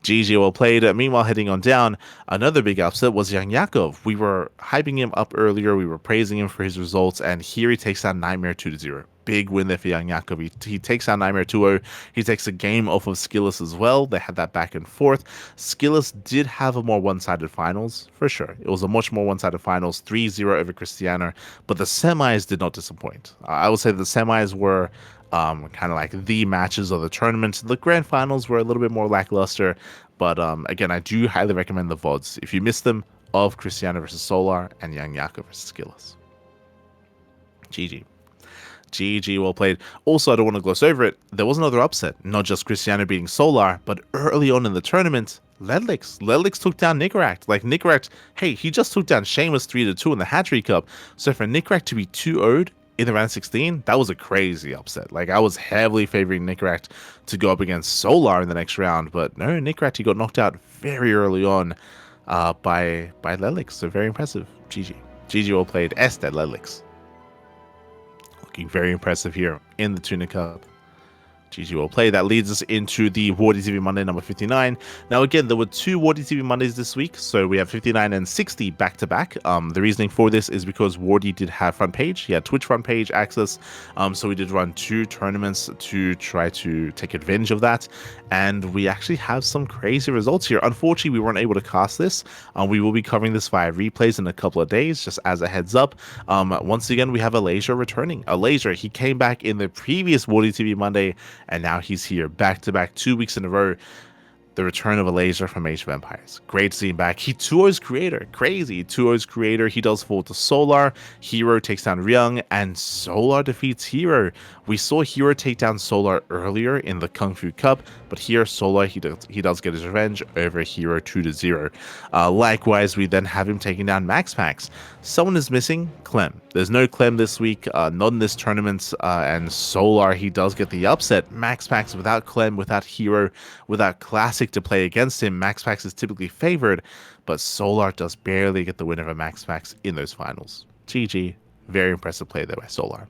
GG well played. Meanwhile, heading on down, another big upset was Young Yakov. We were hyping him up earlier. We were praising him for his results, and here he takes down Nightmare 2-0. Big win there for Young Yakov. He takes down Nightmare 2-0. He takes a game off of Skillus as well. They had that back and forth. Skillus did have a more one-sided finals, for sure. It was a much more one-sided finals, 3-0 over Cristiano, but the semis did not disappoint. I would say the semis were kind of like the matches of the tournament. The grand finals were a little bit more lackluster, but again, I do highly recommend the VODs, if you missed them, of Cristiano versus Solar and Young Yakov versus Skillus. GG. GG, well played. Also, I don't want to gloss over it, there was another upset. Not just Cristiano beating Solar, but early on in the tournament, Ledlix took down Nickrat. Like, Nickrat, hey, he just took down Seamus 3-2 in the Hatchery Cup. So for Nickrat to be 2-0'd in the round 16, that was a crazy upset. Like, I was heavily favoring Nickrat to go up against Solar in the next round, but no, Nickrat, he got knocked out very early on by Ledlix. So very impressive. GG. GG, well played. Dead Ledlix. Looking very impressive here in the Tuna Cup. GG well played. That leads us into the Wardy TV Monday number 59. Now again, there were two Wardy TV Mondays this week, so we have 59 and 60 back to back. The reasoning for this is because Wardy did have front page. He had Twitch front page access, so we did run two tournaments to try to take advantage of that, and we actually have some crazy results here. Unfortunately, we weren't able to cast this. We will be covering this via replays in a couple of days, just as a heads up. Once again, we have Alasia returning. Alasia, he came back in the previous Wardy TV Monday, and now he's here back-to-back 2 weeks in a row. The return of a laser from Age of Empires. Great to see him back. He 2-0's creator. Crazy. 2-0's creator. He does fall to Solar. Hero takes down Ryung, and Solar defeats Hero. We saw Hero take down Solar earlier in the Kung Fu Cup, but here Solar, he does get his revenge over Hero 2-0. Likewise, we then have him taking down Max Pax. Someone is missing, Clem. There's no Clem this week, not in this tournament, and Solar, he does get the upset. Max Pax without Clem, without Hero, without Classic to play against him. Max Pax is typically favored, but Solar does barely get the win over Max Pax in those finals. GG. Very impressive play there by Solar.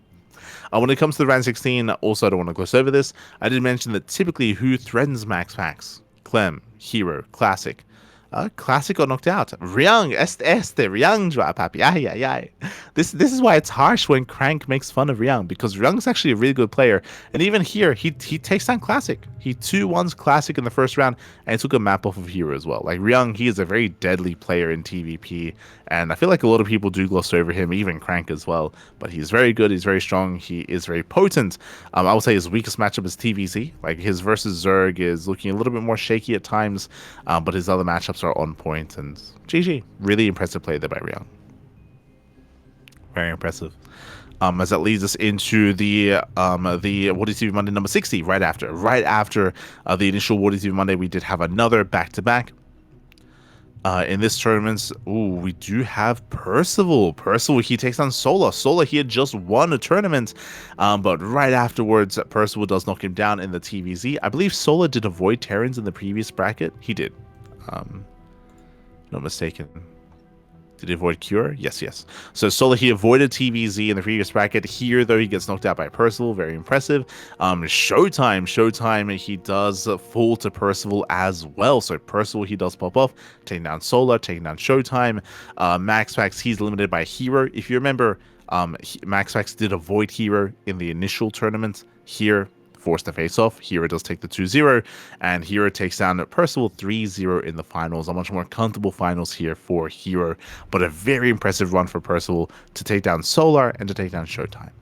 When it comes to the round 16, also I don't want to gloss over this. I did mention that typically who threatens Max Pax? Clem, Hero, Classic. Classic got knocked out. Ryung, Ryung drop happy. Ay, ay, ay. This is why it's harsh when Crank makes fun of Ryung, because Ryung's actually a really good player. And even here, he takes down Classic. He 2-1s Classic in the first round, and he took a map off of Hero as well. Like, Ryung, he is a very deadly player in TVP, and I feel like a lot of people do gloss over him, even Crank as well. But he's very good, he's very strong, he is very potent. I would say his weakest matchup is TVZ. Like, his versus Zerg is looking a little bit more shaky at times, but his other matchups are on point, and GG. Really impressive play there by Ryung. Very impressive. As that leads us into the World TV Monday number 60. Right after the initial World TV Monday, we did have another back-to-back. In this tournament, we do have Percival. Percival, he takes on Solar. Solar, he had just won a tournament, but right afterwards, Percival does knock him down in the TVZ. I believe Solar did avoid Terrans in the previous bracket. He did. Not mistaken. Did he avoid Cure? Yes. So Solar, he avoided TVZ in the previous bracket. Here, though, he gets knocked out by Percival. Very impressive. Showtime, he does fall to Percival as well. So Percival, he does pop off, taking down Solar, taking down Showtime. Max Pax, he's limited by Hero. If you remember, Max Pax did avoid Hero in the initial tournament. Here, forced to face off. Hero does take the 2-0, and Hero takes down Percival 3-0 in the finals. A much more comfortable finals here for Hero, but a very impressive run for Percival to take down Solar and to take down Showtime.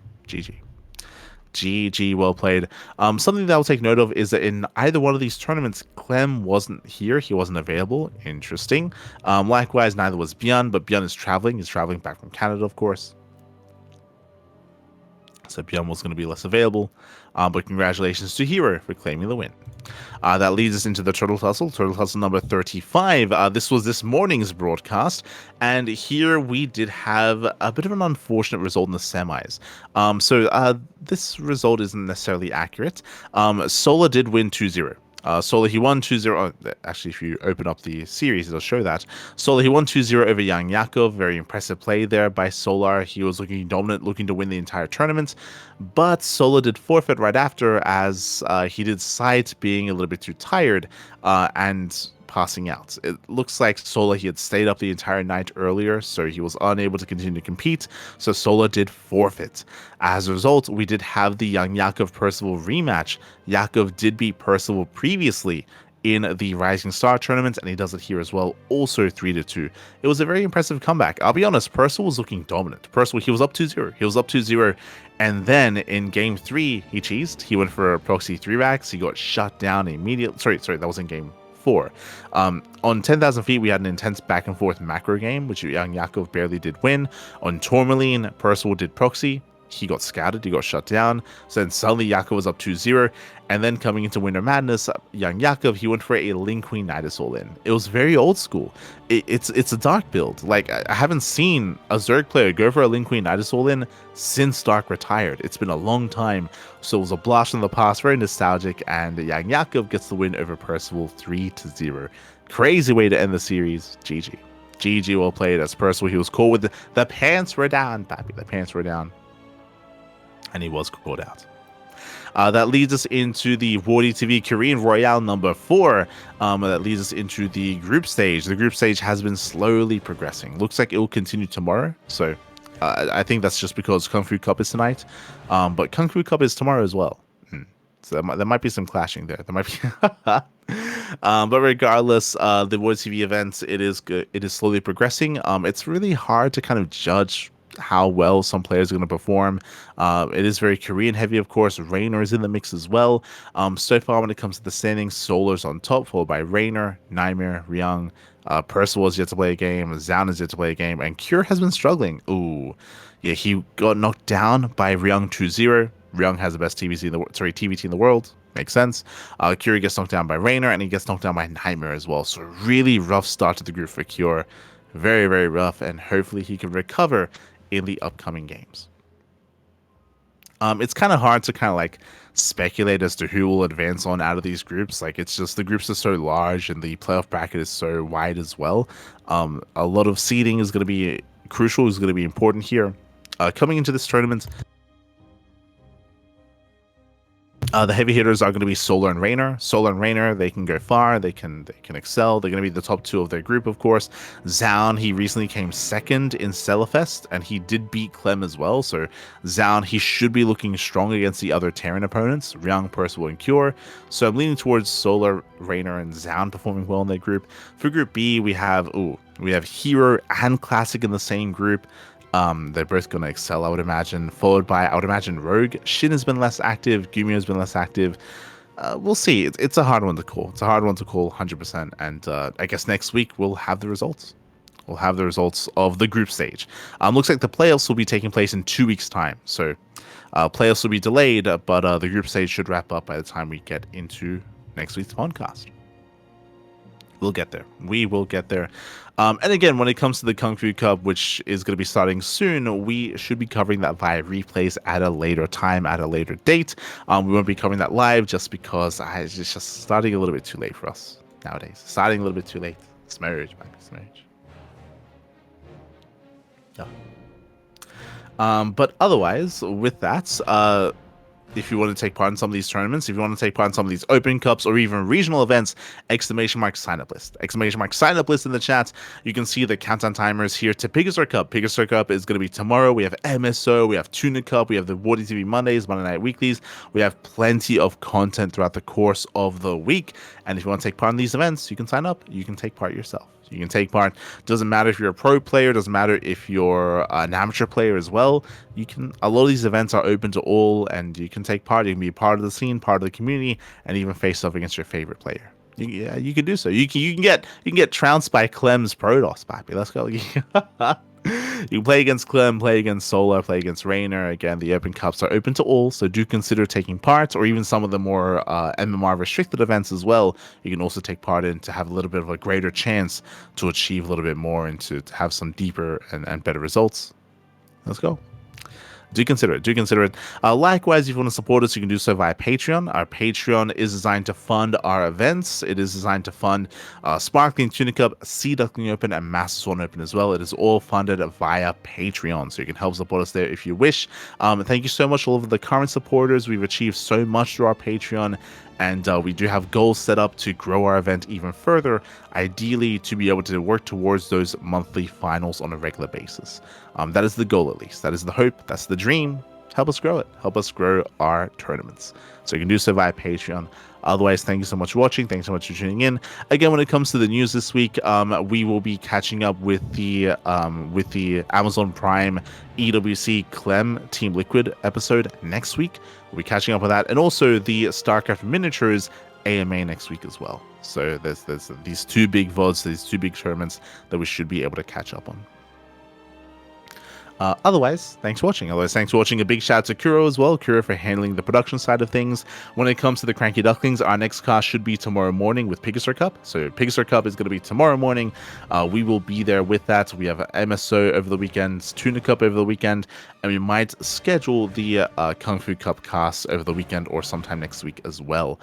GG, well played. Something that I'll take note of is that in either one of these tournaments, Clem wasn't here. He wasn't available. Interesting. Likewise, neither was Björn, but Björn is traveling. He's traveling back from Canada, of course. So Björn was going to be less available, but congratulations to Hero for claiming the win. That leads us into the Turtle Tussle number 35. This was this morning's broadcast, and here we did have a bit of an unfortunate result in the semis. So this result isn't necessarily accurate. Solar did win 2-0. Solar, he won 2-0. Actually, if you open up the series, it'll show that. Solar, he won 2-0 over Yang Yakov. Very impressive play there by Solar. He was looking dominant, looking to win the entire tournament. But Solar did forfeit right after, as he did cite being a little bit too tired and passing out. It looks like Solar, he had stayed up the entire night earlier, so he was unable to continue to compete, so Solar did forfeit. As a result, we did have the Young Yakov Percival rematch. Yakov did beat Percival previously in the Rising Star tournament, and he does it here as well, also 3-2. It was a very impressive comeback. I'll be honest, Percival was looking dominant. Percival, he was up 2-0. And then in game 3, he cheesed. He went for a proxy 3-racks. He got shut down immediately. Sorry, that was in game 4. On 10,000 feet, we had an intense back and forth macro game, which Young Yakov barely did win. On Tourmaline, Percival did proxy. He got scouted, he got shut down. So then suddenly Yakov was up 2-0. And then coming into Winter Madness, Young Yakov, he went for a Lin Queen Nidus all-in. It was very old school. It's a dark build. Like, I haven't seen a Zerg player go for a Lin Queen Nidus all-in since Dark retired. It's been a long time. So it was a blast from the past, very nostalgic. And Young Yakov gets the win over Percival 3-0. Crazy way to end the series. GG, well played. As Percival, he was caught with the pants were down, pappy. The pants were down. And he was caught out. That leads us into the Wardy TV Korean Royale number 4. That leads us into the group stage. The group stage has been slowly progressing. Looks like it will continue tomorrow. So I think that's just because Kung Fu Cup is tonight. But Kung Fu Cup is tomorrow as well. So there might be some clashing there. There might be. But regardless, the Wardy TV events, it is good. It is slowly progressing. It's really hard to kind of judge how well some players are going to perform. It is very Korean heavy, of course. Reynor is in the mix as well. So far, when it comes to the standings, Solar's on top, followed by Reynor, Nightmare, Ryung. Percival is yet to play a game. Zhao is yet to play a game. And Cure has been struggling. Ooh. Yeah, he got knocked down by Ryung 2-0. Ryung has the best TVT in the world. Makes sense. Cure gets knocked down by Reynor, and he gets knocked down by Nightmare as well. So really rough start to the group for Cure. Very, very rough, and hopefully he can recover in the upcoming games. It's kind of hard to kind of like speculate as to who will advance on out of these groups. Like, it's just the groups are so large and the playoff bracket is so wide as well. A lot of seeding is going to be crucial, is going to be important here. Coming into this tournament, the heavy hitters are going to be Solar and Reynor. Solar and Reynor, they can go far, they can excel. They're going to be the top two of their group, of course. Zaun, he recently came second in Stellarfest, and he did beat Clem as well. So Zaun, he should be looking strong against the other Terran opponents, Ryung, Percival, and Cure. So I'm leaning towards Solar, Reynor, and Zaun performing well in their group. For Group B, we have Hero and Classic in the same group. They're both going to excel, I would imagine, followed by, I would imagine, Rogue. Shin has been less active. Gumio has been less active. We'll see. It's a hard one to call. It's a hard one to call 100%. And I guess next week we'll have the results. We'll have the results of the group stage. Looks like the playoffs will be taking place in 2 weeks' time. So playoffs will be delayed, but the group stage should wrap up by the time we get into next week's podcast. We'll get there. We will get there. And again, when it comes to the Kung Fu Cup, which is going to be starting soon, we should be covering that via replays at a later time, at a later date. We won't be covering that live just because it's just starting a little bit too late for us nowadays. Starting a little bit too late. Smurge, man. Smurge. Yeah. But otherwise, with that, if you want to take part in some of these tournaments, if you want to take part in some of these open cups or even regional events, !sign up list. !sign up list in the chat. You can see the countdown timers here to Pigastar Cup. Pigastar Cup is going to be tomorrow. We have MSO, we have Tuna Cup, we have the Wardy TV Mondays, Monday Night Weeklies. We have plenty of content throughout the course of the week. And if you want to take part in these events, you can sign up. You can take part yourself. You can take part. Doesn't matter if you're a pro player. Doesn't matter if you're an amateur player as well. You can. A lot of these events are open to all, and you can take part. You can be part of the scene, part of the community, and even face off against your favorite player. You can do so. You can get trounced by Clem's Protoss, papi. Let's go. You play against Clem, play against Solar, play against Reynor. Again, the open cups are open to all, so do consider taking part, or even some of the more MMR restricted events as well. You can also take part in to have a little bit of a greater chance to achieve a little bit more and to have some deeper and better results. Let's go. Do consider it. Likewise, if you want to support us, you can do so via Patreon. Our Patreon is designed to fund our events. It is designed to fund Sparkling Tuna Cup, Sea Duckling Open, and Master Swan Open as well. It is all funded via Patreon, so you can help support us there if you wish. Thank you so much all of the current supporters. We've achieved so much through our Patreon, and we do have goals set up to grow our event even further, ideally to be able to work towards those monthly finals on a regular basis. That is the goal, at least. That is the hope. That's the dream. Help us grow it. Help us grow our tournaments. So you can do so via Patreon. Otherwise, thank you so much for watching. Thanks so much for tuning in. Again, when it comes to the news this week, we will be catching up with the Amazon Prime EWC Clem Team Liquid episode next week. We'll be catching up with that, and also the StarCraft Miniatures AMA next week as well. So there's these two big VODs, these two big tournaments that we should be able to catch up on. Otherwise, thanks for watching. A big shout out to Kuro as well. Kuro for handling the production side of things. When it comes to the CranKy Ducklings, our next cast should be tomorrow morning with Pigastar Cup. So Pigastar Cup is going to be tomorrow morning. We will be there with that. We have MSO over the weekend, Tuna Cup over the weekend, and we might schedule the Kung Fu Cup cast over the weekend or sometime next week as well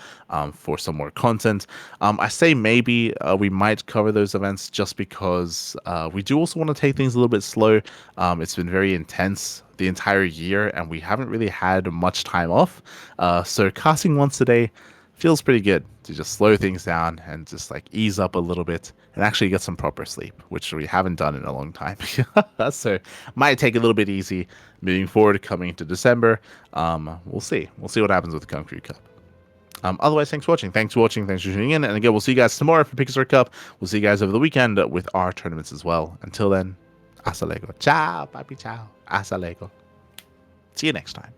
for some more content. I say maybe we might cover those events just because we do also want to take things a little bit slow. It's been very intense the entire year, and we haven't really had much time off. So casting once a day feels pretty good to just slow things down and just like ease up a little bit and actually get some proper sleep, which we haven't done in a long time. So might take a little bit easy moving forward coming into December. We'll see what happens with the Kung Fu Cup. Otherwise, thanks for watching. Thanks for tuning in. And again, we'll see you guys tomorrow for Pigastar Cup. We'll see you guys over the weekend with our tournaments as well. Until then, Hasta luego. Ciao, papi, ciao. Hasta luego. See you next time.